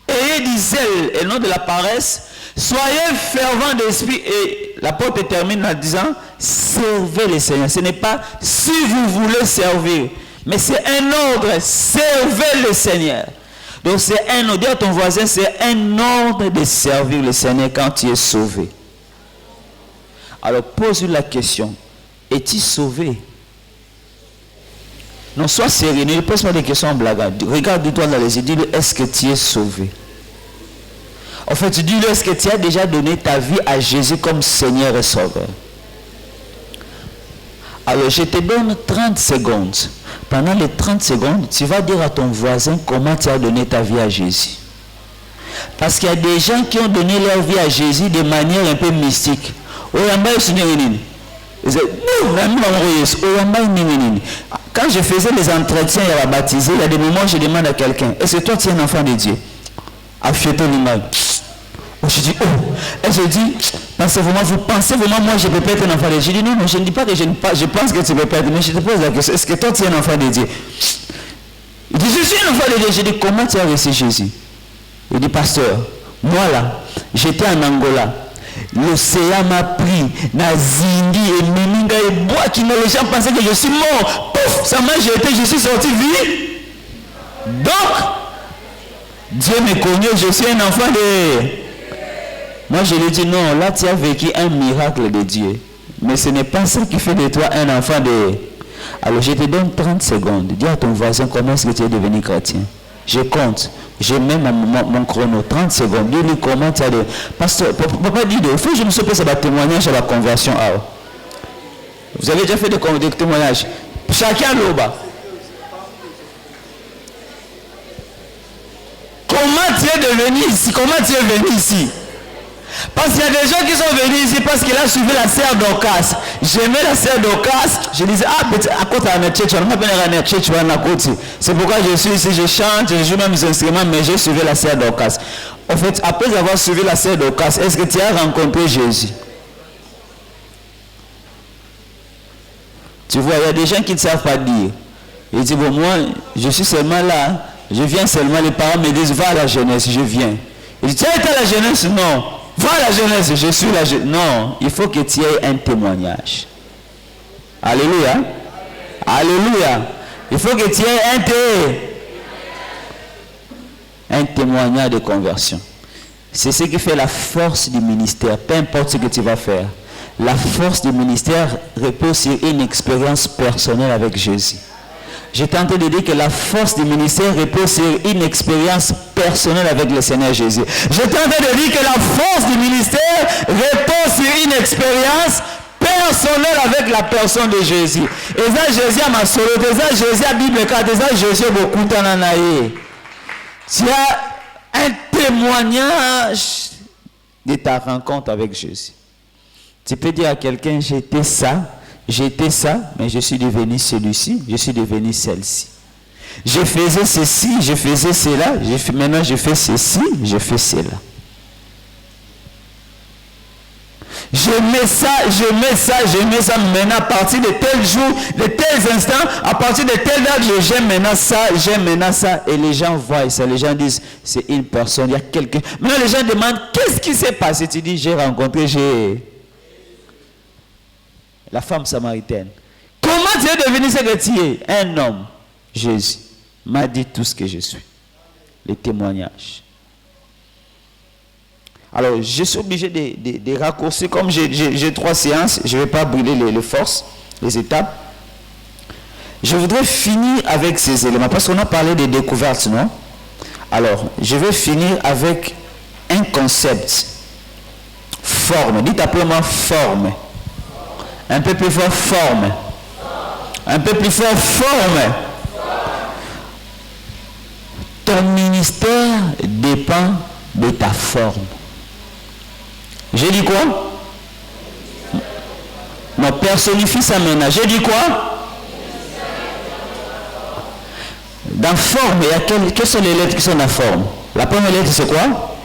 Ayez disait le nom de la paresse, soyez fervents d'esprit. Et l'apôtre termine en disant, servez le Seigneur. Ce n'est pas si vous voulez servir, mais c'est un ordre, servez le Seigneur. Donc c'est un ordre, dis à ton voisin, c'est un ordre de servir le Seigneur quand tu es sauvé. Alors pose-lui la question, es-tu sauvé? Non, sois sérieux, ne pose pas des questions en blaguant. Regarde-toi dans les yeux, dis-lui, est-ce que tu es sauvé? En fait, dis-lui, est-ce que tu as déjà donné ta vie à Jésus comme Seigneur et Sauveur? Alors je te donne 30 secondes. Pendant les 30 secondes, tu vas dire à ton voisin comment tu as donné ta vie à Jésus. Parce qu'il y a des gens qui ont donné leur vie à Jésus de manière un peu mystique. Quand je faisais les entretiens et à baptiser, il y a des moments où je demande à quelqu'un, est-ce que toi tu es un enfant de Dieu? Je dis, et je dis, vous pensez vraiment, moi je peux pas être un enfant de Dieu? Je dis, non, je ne dis pas que je pense que tu peux pas être, mais je te pose la question, est-ce que toi tu es un enfant de Dieu? Il dit, je suis un enfant de Dieu. Je dis, comment tu as reçu Jésus? Il dit, pasteur, moi là, j'étais en Angola. L'océan m'a pris, Nazindi et Meninga et bois qui les gens pensaient que je suis mort. Pouf, ça m'a jeté, je suis sorti vie. Donc, Dieu me connaît, je suis un enfant de... Moi je lui dis non, là tu as vécu un miracle de Dieu. Mais ce n'est pas ça qui fait de toi un enfant de... Alors je te donne 30 secondes. Dis à ton voisin comment est-ce que tu es devenu chrétien. Je compte. Je mets mon chrono. 30 secondes. Dis-lui comment tu as de... Pasteur, papa dit, il faut que je me souvienne de témoignage à la conversion. Vous avez déjà fait des témoignages. Chacun là-bas. Comment tu es devenu ici? Comment tu es venu ici? Parce qu'il y a des gens qui sont venus ici parce qu'il a suivi la sœur d'Ocas. J'aimais la sœur d'Ocas. Je disais, à côté de la church, c'est pourquoi je suis ici, je chante, je joue même mes instruments, mais j'ai suivi la sœur d'Ocas. En fait, après avoir suivi la sœur d'Ocas, est-ce que tu as rencontré Jésus? Tu vois, il y a des gens qui ne savent pas dire. Ils disent, bon, moi, je suis seulement là, je viens seulement, les parents me disent, va à la jeunesse, je viens. Il dit, tu as été à la jeunesse? Non. Va à la jeunesse, je suis la jeunesse. Non, il faut que tu aies un témoignage. Alléluia. Alléluia. Il faut que tu aies un témoignage de conversion. C'est ce qui fait la force du ministère, peu importe ce que tu vas faire. La force du ministère repose sur une expérience personnelle avec Jésus. J'étais en train de dire que la force du ministère repose sur une expérience personnelle avec le Seigneur Jésus. J'étais en train de dire que la force du ministère repose sur une expérience personnelle avec la personne de Jésus. Et ça, Jésus a ma solo, et ça, Jésus a Bible, et ça, Jésus a beaucoup de temps. Tu as un témoignage de ta rencontre avec Jésus. Tu peux dire à quelqu'un, j'étais ça, mais je suis devenu celui-ci, je suis devenu celle-ci. Je faisais ceci, je faisais cela, maintenant je fais ceci, je fais cela. Je mets ça, maintenant à partir de tel jour, de tels instants, à partir de telle date, j'aime maintenant ça, et les gens voient ça, les gens disent, c'est une personne, il y a quelqu'un. Maintenant les gens demandent, qu'est-ce qui s'est passé? Tu dis, j'ai rencontré, la femme samaritaine. Comment tu es devenu ce que tu es? Un homme, Jésus, m'a dit tout ce que je suis. Les témoignages. Alors, je suis obligé de raccourcir. Comme j'ai 3 séances, je ne vais pas brûler les forces, les étapes. Je voudrais finir avec ces éléments, parce qu'on a parlé des découvertes, non? Alors, je vais finir avec un concept. Forme. Dites appelez-moi forme. Un peu plus fort, forme. Un peu plus fort, forme. Ton ministère dépend de ta forme. J'ai dit quoi? Non, personnifie ça maintenant. J'ai dit quoi? Dans forme, il y a quelles sont les lettres qui sont dans forme? La première lettre, c'est quoi?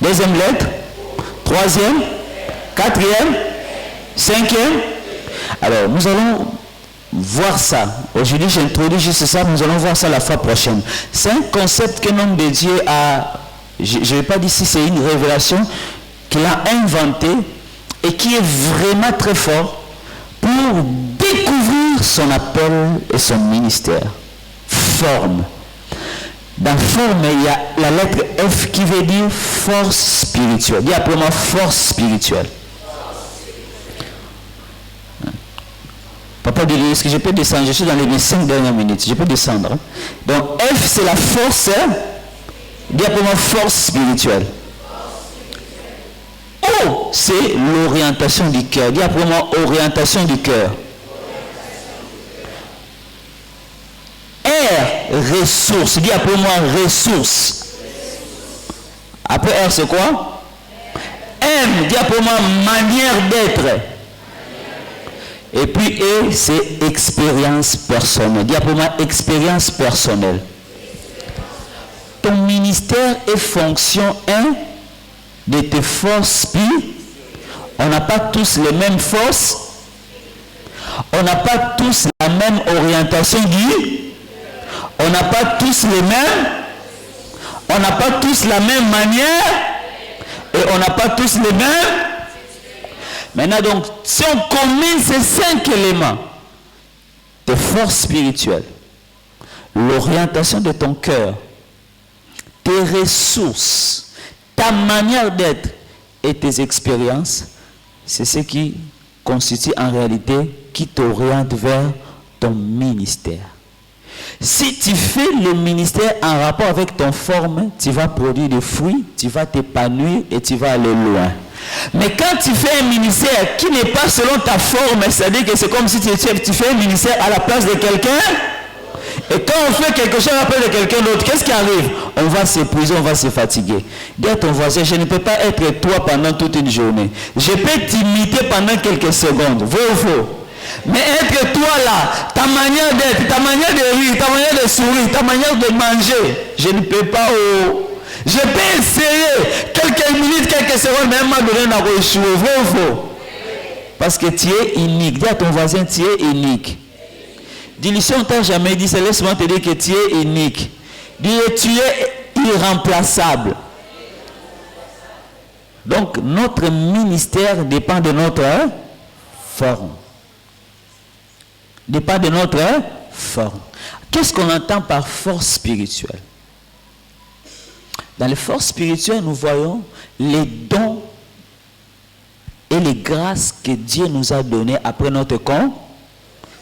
Deuxième lettre? Troisième? Quatrième? Cinquième? Alors, nous allons voir ça. Aujourd'hui, j'introduis juste ça, nous allons voir ça la fois prochaine. C'est un concept qu'un homme de Dieu a, je ne vais pas dire si c'est une révélation, qu'il a inventé et qui est vraiment très fort pour découvrir son appel et son ministère. Forme. Dans forme, il y a la lettre F qui veut dire force spirituelle. Dis appelez-moi force spirituelle. Papa dit, est-ce que je peux descendre? Je suis dans les 5 dernières minutes. Je peux descendre. Hein? Donc F, c'est la force. Dis appelez-moi force spirituelle. O, c'est l'orientation du cœur. Dis après-moi orientation du cœur. R, ressources. Dis après-moi ressources. Après R, c'est quoi? M, dis après-moi manière d'être. Et puis E, c'est expérience personnelle. Dis après-moi expérience personnelle. Ton ministère est fonction 1 de tes forces spirituelles. On n'a pas tous les mêmes forces. On n'a pas tous la même orientation guide. On n'a pas tous les mêmes. On n'a pas tous la même manière. Et on n'a pas tous les mêmes. Maintenant donc, si on combine ces 5 éléments, tes forces spirituelles, l'orientation de ton cœur, tes ressources, ta manière d'être et tes expériences, c'est ce qui constitue en réalité, qui t'oriente vers ton ministère. Si tu fais le ministère en rapport avec ton forme, tu vas produire des fruits, tu vas t'épanouir et tu vas aller loin. Mais quand tu fais un ministère qui n'est pas selon ta forme, c'est-à-dire que c'est comme si tu fais un ministère à la place de quelqu'un, et quand on fait quelque chose à la place de quelqu'un d'autre, qu'est-ce qui arrive? On va s'épuiser, on va se fatiguer. Dis à ton voisin, je ne peux pas être toi pendant toute une journée. Je peux t'imiter pendant quelques secondes. Vrai ou faux? Mais être toi là, ta manière d'être, ta manière de rire, ta manière de sourire, ta manière de manger, je ne peux pas. Je peux essayer quelques minutes, quelques secondes, mais m'a donné un échoué. Vrai ou faux? Parce que tu es unique. Dis à ton voisin, tu es unique. Dis-lui, si on t'a jamais dit, c'est laisse-moi te dire que tu es unique. Dis-lui, tu es irremplaçable. Donc, notre ministère dépend de notre forme. Dépend de notre forme. Qu'est-ce qu'on entend par force spirituelle? Dans les forces spirituelles, nous voyons les dons et les grâces que Dieu nous a données après notre compte.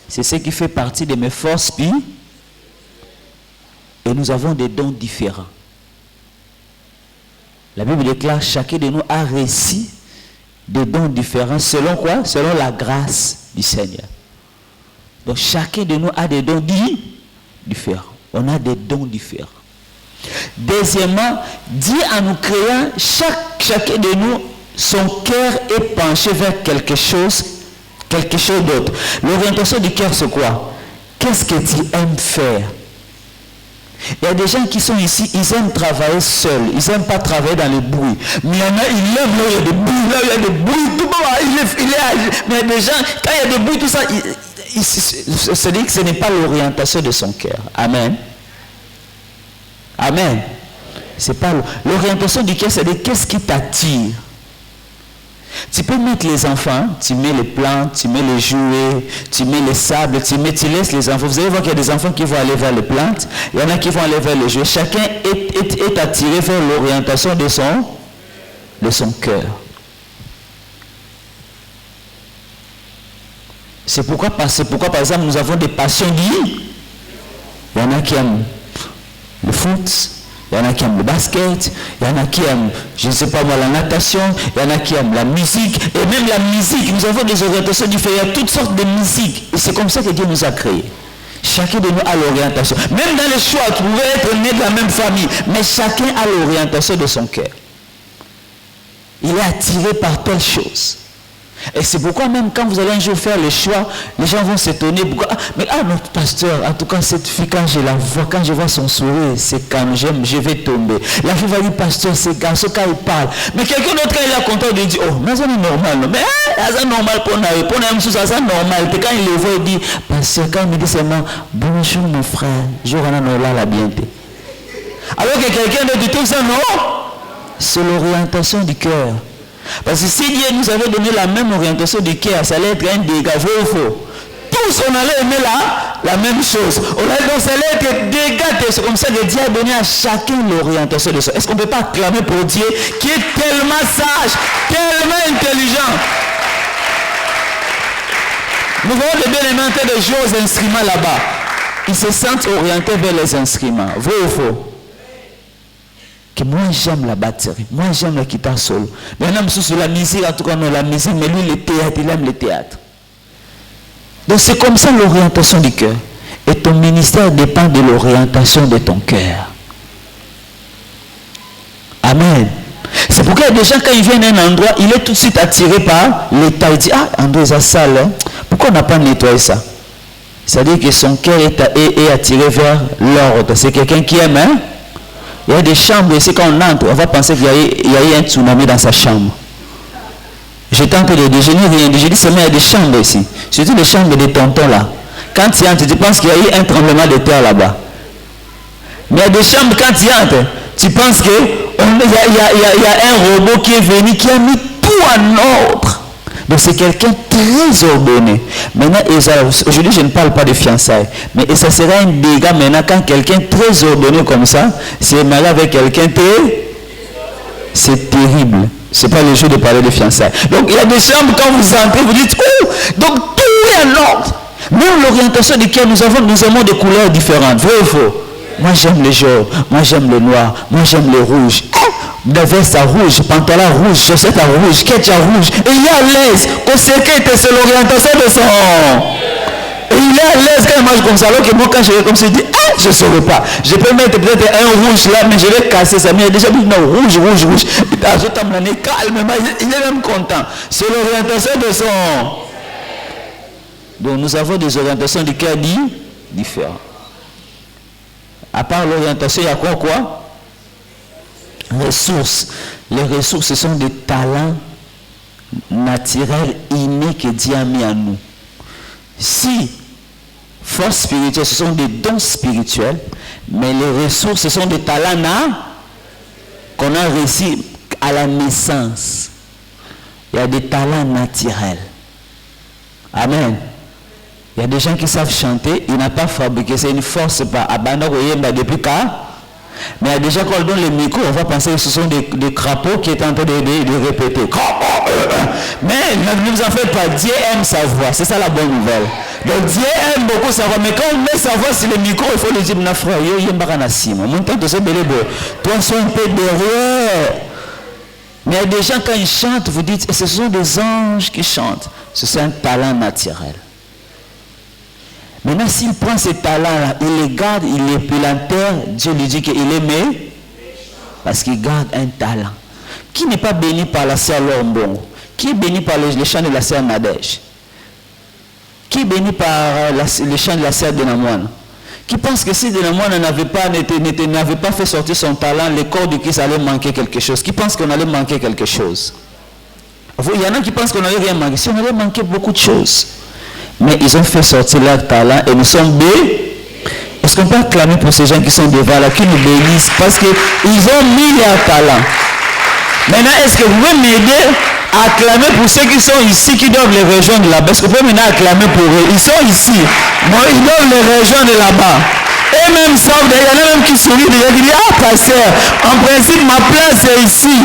C'est ce qui fait partie de mes forces spirituelles. Et nous avons des dons différents. La Bible déclare chacun de nous a reçu des dons différents. Selon quoi? Selon la grâce du Seigneur. Donc chacun de nous a des dons différents. On a des dons différents. Deuxièmement, Dieu en nous créant, chacun de nous, son cœur est penché vers quelque chose d'autre. L'orientation du cœur, c'est quoi? Qu'est-ce que tu aimes faire? Il y a des gens qui sont ici, ils aiment travailler seuls, ils n'aiment pas travailler dans le bruit. Mais il y en a, ils aiment là où il y a des bruits, là où il y a des bruits, tout le monde, mais il y a des gens, quand il y a des bruits, tout ça, c'est-à-dire que ce n'est pas l'orientation de son cœur. Amen. Amen. C'est pas l'orientation du cœur, c'est-à-dire qu'est-ce qui t'attire. Tu peux mettre les enfants, tu mets les plantes, tu mets les jouets, tu mets les sables, tu laisses les enfants. Vous allez voir qu'il y a des enfants qui vont aller vers les plantes, il y en a qui vont aller vers les jouets. Chacun est attiré vers l'orientation de son cœur. C'est pourquoi, par exemple, nous avons des passions liées. Il y en a qui aiment le foot, il y en a qui aiment le basket, il y en a qui aiment, je ne sais pas moi, la natation, il y en a qui aiment la musique, et même la musique, nous avons des orientations différentes, il y a toutes sortes de musiques, et c'est comme ça que Dieu nous a créés. Chacun de nous a l'orientation. Même dans les choix, tu pouvais être né de la même famille, mais chacun a l'orientation de son cœur. Il est attiré par telle chose. Et c'est pourquoi même quand vous allez un jour faire le choix, les gens vont s'étonner. Notre pasteur, en tout cas cette fille, quand je la vois, quand je vois son sourire, c'est quand je vais tomber. La fille va dire, pasteur, c'est garçon quand il parle. Mais quelqu'un d'autre, quand il est content, il dit, oh, mais c'est normal. Non? Mais c'est normal pour nous, c'est normal. Et quand il le voit, il dit, pasteur, quand il me dit seulement, bonjour mon frère, je vais la bientôt. Alors que quelqu'un d'autre dit tout ça, non, c'est l'orientation du cœur. Parce que si Dieu nous avait donné la même orientation du cœur, ça allait être un dégât, vrai ou faux? Tous, on allait aimer la même chose. Donc ça allait être dégât. C'est comme ça que Dieu a donné à chacun l'orientation de ça. Est-ce qu'on ne peut pas acclamer pour Dieu qui est tellement sage, tellement intelligent? Nous voyons les bien-aimés en train de jouer aux instruments là-bas. Ils se sentent orientés vers les instruments. Vrai ou faux? Que moi j'aime la batterie, moi j'aime la guitare solo. Maintenant, sur la musique, en tout cas, non, la musique, mais lui, le théâtre, il aime le théâtre. Donc c'est comme ça l'orientation du cœur. Et ton ministère dépend de l'orientation de ton cœur. Amen. C'est pourquoi il y a des gens, quand ils viennent à un endroit, il est tout de suite attiré par l'état. Il dit, André, ça sale, hein? Pourquoi on n'a pas nettoyé ça? C'est-à-dire que son cœur est attiré vers l'ordre. C'est quelqu'un qui aime, hein? Il y a des chambres ici, quand on entre, on va penser qu'il y a eu un tsunami dans sa chambre. J'étais en train de déjeuner, j'ai dit seulement il y a des chambres ici. Surtout les chambres des tontons là. Quand tu entres, tu penses qu'il y a eu un tremblement de terre là-bas. Mais il y a des chambres, quand tu entres, tu penses qu'il y a un robot qui est venu, qui a mis tout en ordre. Donc c'est quelqu'un très ordonné. Maintenant, aujourd'hui je ne parle pas de fiançailles, mais ça sera un dégât maintenant quand quelqu'un très ordonné comme ça, c'est marié avec quelqu'un c'est terrible. C'est pas le jour de parler de fiançailles. Donc il y a des chambres, quand vous entrez, vous dites, oh, donc tout est en ordre. Même l'orientation du cœur, nous aimons des couleurs différentes. Vrai ou faux? Moi j'aime le jaune, moi j'aime le noir, moi j'aime le rouge. De veste à rouge, pantalon rouge, chaussette à rouge, ketchup à rouge. Et il est à l'aise. C'est l'orientation de son. Et il est à l'aise quand il mange comme ça. Alors que moi, quand je vais comme ça, je dis, je ne saurais pas. Je peux mettre peut-être un rouge là, mais je vais casser ça. Mais il a déjà dit, non, rouge. Je t'emmène calmement. Il est même content. C'est l'orientation de son. Donc nous avons des orientations du cœur différentes. À part l'orientation, il y a quoi? Ressources. Les ressources, ce sont des talents naturels innés que Dieu a mis en nous. Si force spirituelle, ce sont des dons spirituels, mais les ressources, ce sont des talents qu'on a reçus à la naissance. Il y a des talents naturels. Amen. Il y a des gens qui savent chanter, ils n'ont pas fabriqué, c'est une force par Abana Royemba depuis quand? Mais il y a déjà quand on donne le micro, on va penser que ce sont des crapauds qui étaient en train de répéter. Mais ne vous en faites pas, Dieu aime sa voix. C'est ça la bonne nouvelle. Donc Dieu aime beaucoup sa voix. Mais quand on met sa voix sur le micro, il faut lui dire, mon frère, toi, sois un peu derrière. Mais il y a des gens, quand ils chantent, vous dites, ce sont des anges qui chantent. C'est un talent naturel. Maintenant, s'il prend ces talents-là, il les garde, il les enterre, Dieu lui dit qu'il est méchant. Parce qu'il garde un talent. Qui n'est pas béni par la sœur Lombon? Qui est béni par les chants de la sœur Nadège? Qui est béni par les chants de la sœur Denamoine? Qui pense que si Denamoine n'avait pas fait sortir son talent, le corps du Christ allait manquer quelque chose? Qui pense qu'on allait manquer quelque chose? Il y en a qui pensent qu'on n'allait rien manquer. Si on allait manquer beaucoup de choses. Mais ils ont fait sortir leur talent et nous sommes bénis. Est-ce qu'on peut acclamer pour ces gens qui sont devant là, qui nous bénissent parce qu'ils ont mis leur talent? Maintenant, est-ce que vous pouvez m'aider à acclamer pour ceux qui sont ici, qui doivent les rejoindre là-bas? Est-ce que vous pouvez maintenant acclamer pour eux? Ils sont ici. Moi, ils doivent les rejoindre là-bas. Et même ça, il y en a même qui sourient déjà, qui disent, ah, pasteur, en principe, ma place est ici.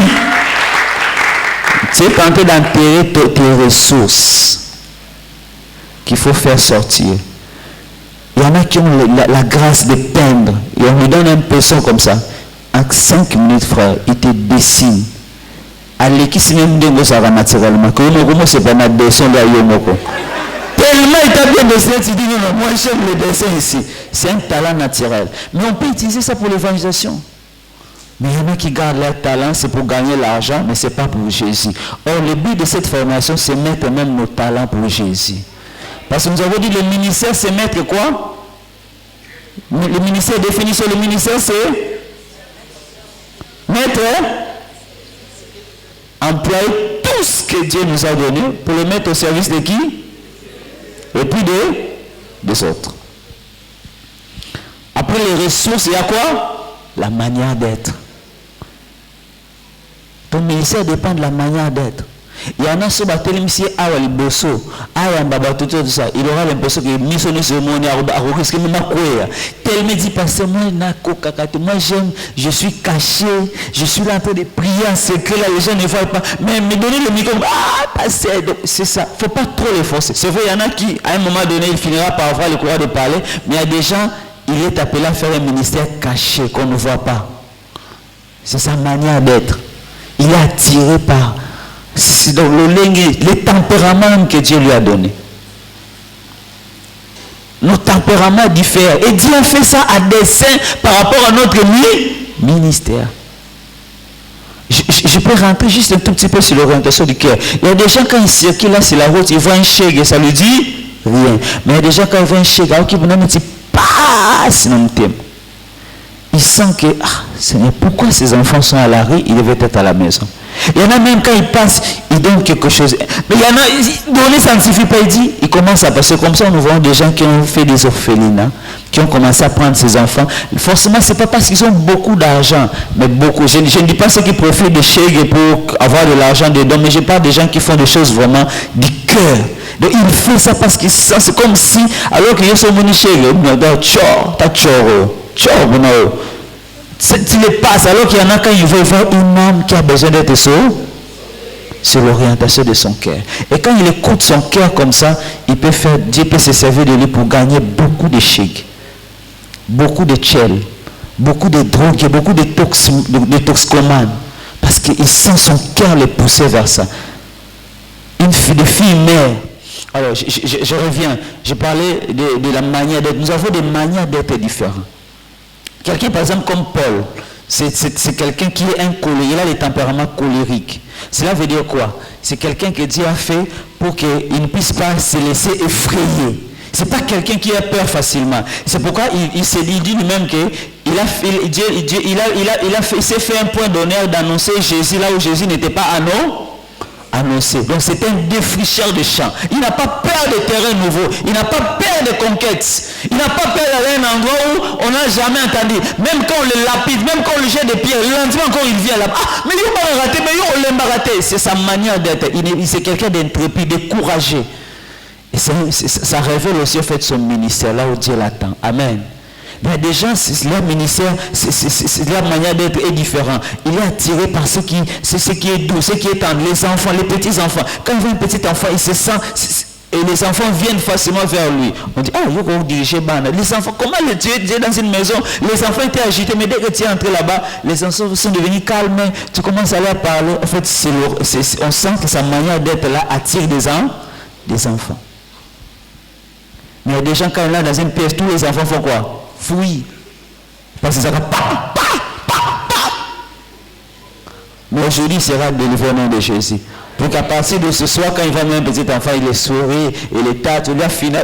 Tu es tenté d'enterrer tes ressources qu'il faut faire sortir. Il y en a qui ont la grâce de peindre. Et on lui donne un pinceau comme ça. En 5 minutes, frère, il te dessine. Allez, qui signe un ça va naturellement. Comment c'est pas notre dessin là, Yomoko. Tellement il t'a bien dessiné, tu dis non, moi j'aime le dessin ici. C'est un talent naturel. Mais on peut utiliser ça pour l'évangélisation. Mais il y en a qui gardent leur talent, c'est pour gagner l'argent, mais ce n'est pas pour Jésus. Or, le but de cette formation, c'est mettre même nos talents pour Jésus. Parce que nous avons dit le ministère, c'est mettre quoi? Le ministère, définition, le ministère, c'est mettre, employer tout ce que Dieu nous a donné pour le mettre au service de qui? Et puis des autres. Après les ressources, il y a quoi? La manière d'être. Ton ministère dépend de la manière d'être. Il y en a ceux qui ont dit ah liboso, ah tout ça. Il aura l'impression que mission ce monde tellement dit parce que moi j'aime, je suis caché, je suis là en train de prier en secret, là les gens ne voient pas. Mais me donner le micro, c'est ça. Faut pas trop les forcer. C'est vrai, il y en a qui à un moment donné il finira par avoir le courage de parler, mais il y a des gens, il est appelé à faire un ministère caché qu'on ne voit pas. C'est sa manière d'être. Il est attiré par les tempéraments que Dieu lui a donné. Nos tempéraments diffèrent. Et Dieu a fait ça à dessein par rapport à notre ministère. Je peux rentrer juste un tout petit peu sur l'orientation du cœur. Il y a des gens quand ils circulent là sur la route, ils voient un chèque et ça lui dit rien. Mais il y a des gens quand ils voient un chèque, alors qu'ils vont me dire passe dans le thème. Ils sentent que, Seigneur, pourquoi ces enfants sont à la rue, ils devaient être à la maison. Il y en a même quand ils passent, ils donnent quelque chose. Mais il y en a, donner ça ne suffit pas, il dit, ils commencent à passer comme ça, nous voyons des gens qui ont fait des orphelinats, qui ont commencé à prendre ces enfants. Forcément, ce n'est pas parce qu'ils ont beaucoup d'argent, mais beaucoup. Je ne dis pas ceux qui profitent de chèques pour avoir de l'argent dedans, mais je parle des gens qui font des choses vraiment du cœur. Donc il fait ça parce qu'ils sentent, c'est comme si, alors qu'ils sont venus chez eux, tu les passes, alors qu'il y en a quand ils veulent voir une âme qui a besoin d'être sauvée, c'est l'orientation de son cœur. Et quand il écoute son cœur comme ça, Dieu peut se servir de lui pour gagner beaucoup de chèques, beaucoup de tchèles, beaucoup de drogues, beaucoup de toxicomanes. Parce qu'il sent son cœur le pousser vers ça. Une fille mère. Alors, je reviens. Je parlais de la manière d'être. Nous avons des manières d'être différentes. Quelqu'un, par exemple, comme Paul, c'est quelqu'un qui est un colérique. Il a les tempéraments colériques. Cela veut dire quoi? C'est quelqu'un que Dieu a fait pour qu'il ne puisse pas se laisser effrayer. Ce n'est pas quelqu'un qui a peur facilement. C'est pourquoi il dit lui-même qu'il s'est fait un point d'honneur d'annoncer Jésus là où Jésus n'était pas annoncé. Donc c'est un défricheur de champs. Il n'a pas peur de terrain nouveau. Il n'a pas peur de conquêtes. Il n'a pas peur d'aller à un endroit où on n'a jamais entendu. Même quand on le lapide, même quand on le jette des pierres, le lendemain encore il vient là-bas. Mais il m'a raté, mais on l'a raté. C'est sa manière d'être. C'est quelqu'un d'intrépide, de courageux. Et ça révèle aussi en fait son ministère là où Dieu l'attend. Amen. Mais des gens, leur ministère, leur manière d'être est différente. Il est attiré par ce qui est doux, ce qui est tendre. Les enfants, les petits-enfants. Quand il voit un petit enfant, il se sent... Et les enfants viennent facilement vers lui. On dit, il faut diriger Bana. Les enfants, comment tu es dans une maison? Les enfants étaient agités, mais dès que tu es entré là-bas, les enfants sont devenus calmes. Tu commences à leur parler. En fait, on sent que sa manière d'être là attire des enfants. Mais il y a des gens, quand ils sont dans une pièce, tous les enfants font quoi? Fuient. Parce que ça va pa. Mais aujourd'hui, il sera délivré au nom de Jésus. Pour qu'à partir de ce soir, quand il va mettre un petit enfant, il est sourit et les tâtes, il a fini.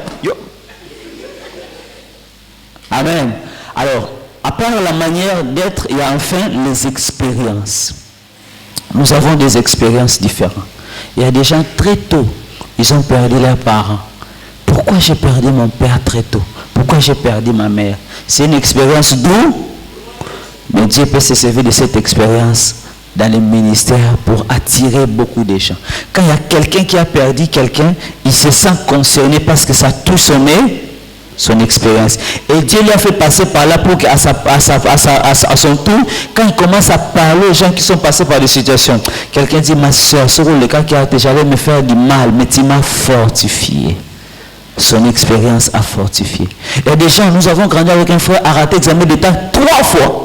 Amen. Alors, à part la manière d'être, il y a enfin les expériences. Nous avons des expériences différentes. Il y a des gens très tôt, ils ont perdu leurs parents. Pourquoi j'ai perdu mon père très tôt? Pourquoi j'ai perdu ma mère? C'est une expérience douce, mais Dieu peut se servir de cette expérience dans les ministères pour attirer beaucoup de gens. Quand il y a quelqu'un qui a perdu quelqu'un, il se sent concerné parce que ça touche son expérience. Et Dieu lui a fait passer par là pour qu'à son tour, quand il commence à parler aux gens qui sont passés par des situations, quelqu'un dit, ma soeur, ce le cas qui a été, j'allais me faire du mal, mais tu m'as fortifié. Son expérience a fortifié. Il y a des gens, nous avons grandi avec un frère, a raté l'examen d'État 3 fois.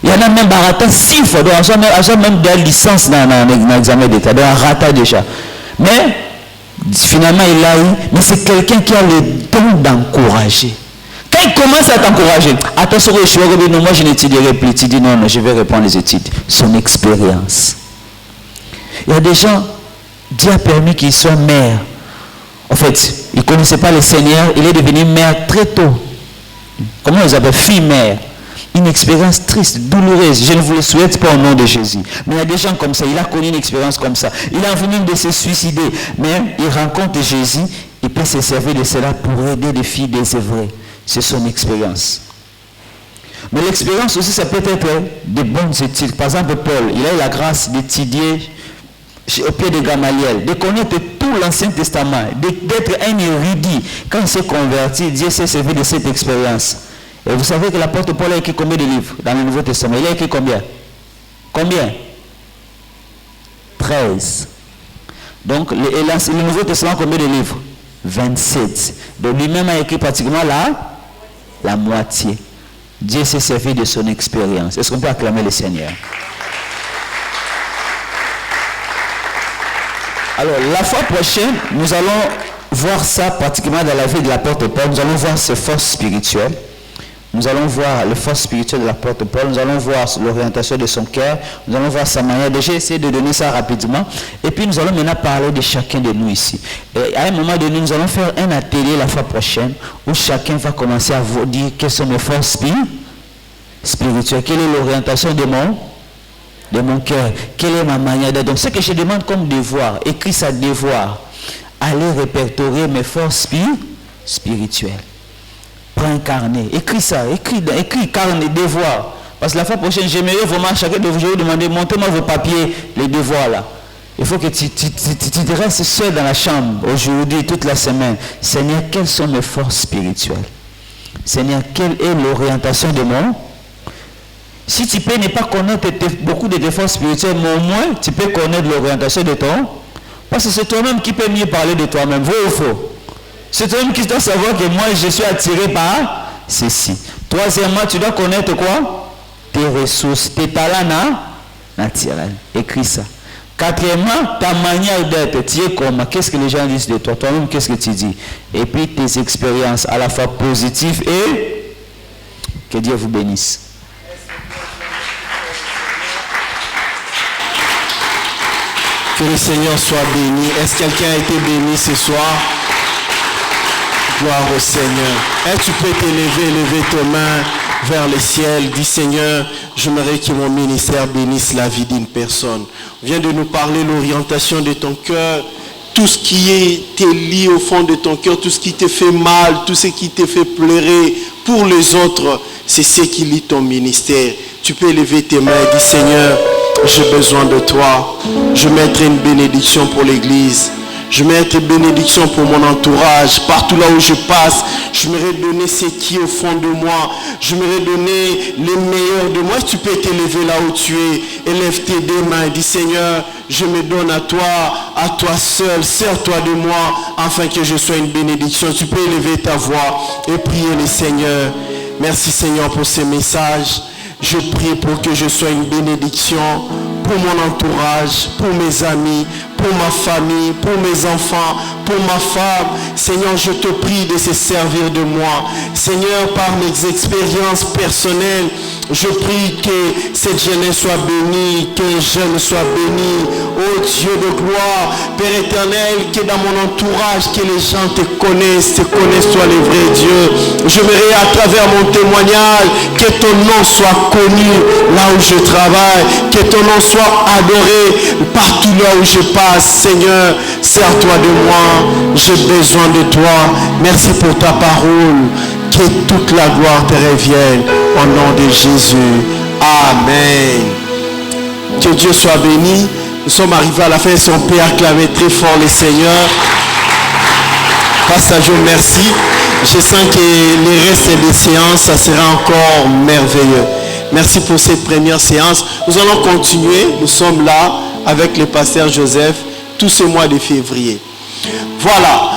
Il y en a même raté 6 fois. Donc, j'ai même des licences dans l'examen d'État. Donc, on rata déjà. Mais, finalement, il a eu. Mais c'est quelqu'un qui a le don d'encourager. Quand il commence à t'encourager, attention, moi je n'étudierai plus. Tu dis non, je vais reprendre les études. Son expérience. Il y a des gens, Dieu a permis qu'ils soient maires. En fait, il ne connaissait pas le Seigneur. Il est devenu maire très tôt. Comment ils appellent? Fille mère. Une expérience triste, douloureuse. Je ne vous le souhaite pas au nom de Jésus. Mais il y a des gens comme ça. Il a connu une expérience comme ça. Il a envie de se suicider. Mais il rencontre Jésus. Il peut se servir de cela pour aider les filles désœuvrées. C'est son expérience. Mais l'expérience aussi, ça peut être de bonnes études. Par exemple, Paul, il a eu la grâce d'étudier au pied de Gamaliel, de connaître tout l'Ancien Testament, d'être un érudit. Quand il s'est converti, Dieu s'est servi de cette expérience. Et vous savez que l'apôtre Paul a écrit combien de livres dans le Nouveau Testament? Il a écrit combien? Combien? 13. Donc, le Nouveau Testament, combien de livres? 27. Donc, lui-même a écrit pratiquement la moitié. Dieu s'est servi de son expérience. Est-ce qu'on peut acclamer le Seigneur? Alors, la fois prochaine, nous allons voir ça pratiquement dans la vie de l'apôtre Paul. Nous allons voir ses forces spirituelles. Nous allons voir les forces spirituelles de l'apôtre Paul. Nous allons voir l'orientation de son cœur. Nous allons voir sa manière. J'ai essayé de donner ça rapidement. Et puis nous allons maintenant parler de chacun de nous ici. Et à un moment donné, nous allons faire un atelier la fois prochaine où chacun va commencer à vous dire quelles sont mes forces spirituelles. Quelle est l'orientation de mon cœur. Quelle est ma manière d'être. Donc ce que je demande comme devoir, écris ça devoir. Allez répertorier mes forces spirituelles. Prends un carnet, écris ça, écris carnet, devoir. Parce que la fois prochaine, j'aimerais vraiment chacun de vous, je vais vous demander, montez-moi vos papiers, les devoirs là. Il faut que tu te restes seul dans la chambre, aujourd'hui, toute la semaine. Seigneur, quelles sont mes forces spirituelles? Seigneur, quelle est l'orientation de mon? Si tu peux ne pas connaître beaucoup de tes forces spirituelles, mais au moins, tu peux connaître l'orientation de ton. Parce que c'est toi-même qui peut mieux parler de toi-même, vrai ou faux? C'est toi-même qui dois savoir que moi je suis attiré par ceci. Troisièmement, tu dois connaître quoi? Tes ressources, tes talents naturels. Écris ça. Quatrièmement, ta manière d'être. Tu es comment? Qu'est-ce que les gens disent de toi? Toi-même, qu'est-ce que tu dis? Et puis tes expériences à la fois positives et que Dieu vous bénisse. Que le Seigneur soit béni. Est-ce que quelqu'un a été béni ce soir? Gloire au Seigneur. Et tu peux t'élever, lever tes mains vers le ciel. Dis Seigneur, j'aimerais que mon ministère bénisse la vie d'une personne. On vient de nous parler de l'orientation de ton cœur. Tout ce qui te lie au fond de ton cœur, tout ce qui te fait mal, tout ce qui te fait pleurer pour les autres, c'est ce qui lie ton ministère. Tu peux lever tes mains et dire Seigneur, j'ai besoin de toi. Je mettrai une bénédiction pour l'église. J'aimerais être bénédiction pour mon entourage. Partout là où je passe, j'aimerais donner ce qui est au fond de moi. J'aimerais donner les meilleurs de moi. Tu peux t'élever là où tu es. Élève tes deux mains et dis Seigneur, je me donne à toi seul. Sers-toi de moi afin que je sois une bénédiction. Tu peux élever ta voix et prier le Seigneur. Merci Seigneur pour ces messages. Je prie pour que je sois une bénédiction pour mon entourage, pour mes amis, pour ma famille, pour mes enfants, pour ma femme. Seigneur, je te prie de se servir de moi. Seigneur, par mes expériences personnelles, je prie que cette jeunesse soit bénie, qu'un jeune soit béni. Oh Dieu de gloire, Père éternel, que dans mon entourage, que les gens te connaissent, toi le vrai Dieu. J'aimerais à travers mon témoignage que ton nom soit connu là où je travaille, que ton nom soit adoré partout là où je passe. Seigneur, sers-toi de moi, j'ai besoin de toi. Merci pour ta parole, que toute la gloire te revienne au nom de Jésus. Amen. Que Dieu soit béni. Nous sommes arrivés à la fin, si on peut acclamer très fort le Seigneur. Pasteur Jo, merci. Je sens que les restes des séances, ça sera encore merveilleux. Merci pour cette première séance. Nous allons continuer. Nous sommes là avec le pasteur Joseph tout ce mois de février. Voilà.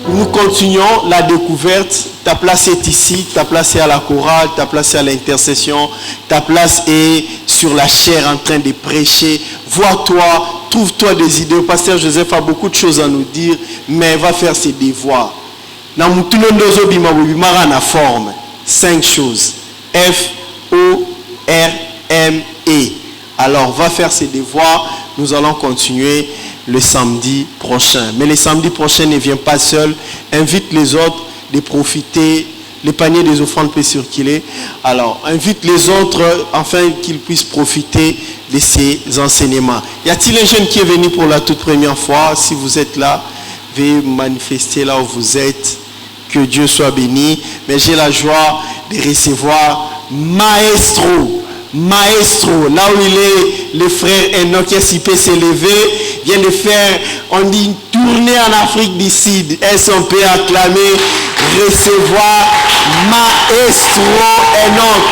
Nous continuons la découverte. Ta place est ici, ta place est à la chorale, ta place est à l'intercession, ta place est sur la chair en train de prêcher. Vois-toi, trouve-toi des idées. Le pasteur Joseph a beaucoup de choses à nous dire, mais va faire ses devoirs. Dans tout le monde, a forme 5 choses. F, O, R, M, E. Alors, va faire ses devoirs. Nous allons continuer le samedi prochain. Mais le samedi prochain ne vient pas seul. Invite les autres de profiter. Les paniers des offrandes peuvent circuler. Alors, invite les autres afin qu'ils puissent profiter de ces enseignements. Y a-t-il un jeune qui est venu pour la toute première fois? Si vous êtes là, veuillez manifester là où vous êtes. Que Dieu soit béni. Mais j'ai la joie de recevoir Maestro, là où il est, le frère Enoch peut s'élever, vient de faire, on dit, une tournée en Afrique du Sud. Est-ce qu'on peut acclamer, recevoir Maestro Enoch?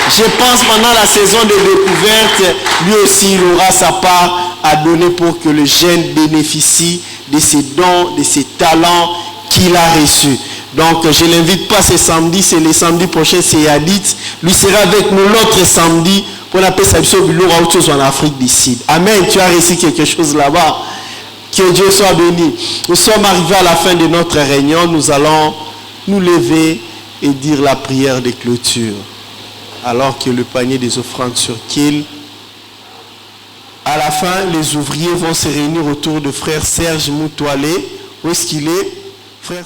Je pense pendant la saison de découverte, lui aussi il aura sa part à donner pour que le jeune bénéficie de ses dons, de ses talents qu'il a reçus. Donc je ne l'invite pas ce samedi, c'est le samedi prochain, c'est Yadit. Lui sera avec nous l'autre samedi pour la paix en Afrique du Sud. Amen, tu as réussi quelque chose là-bas. Que Dieu soit béni. Nous sommes arrivés à la fin de notre réunion, nous allons nous lever et dire la prière de clôture. Alors que le panier des offrandes circule. À la fin, les ouvriers vont se réunir autour de frère Serge Moutoualé. Où est-ce qu'il est? Frère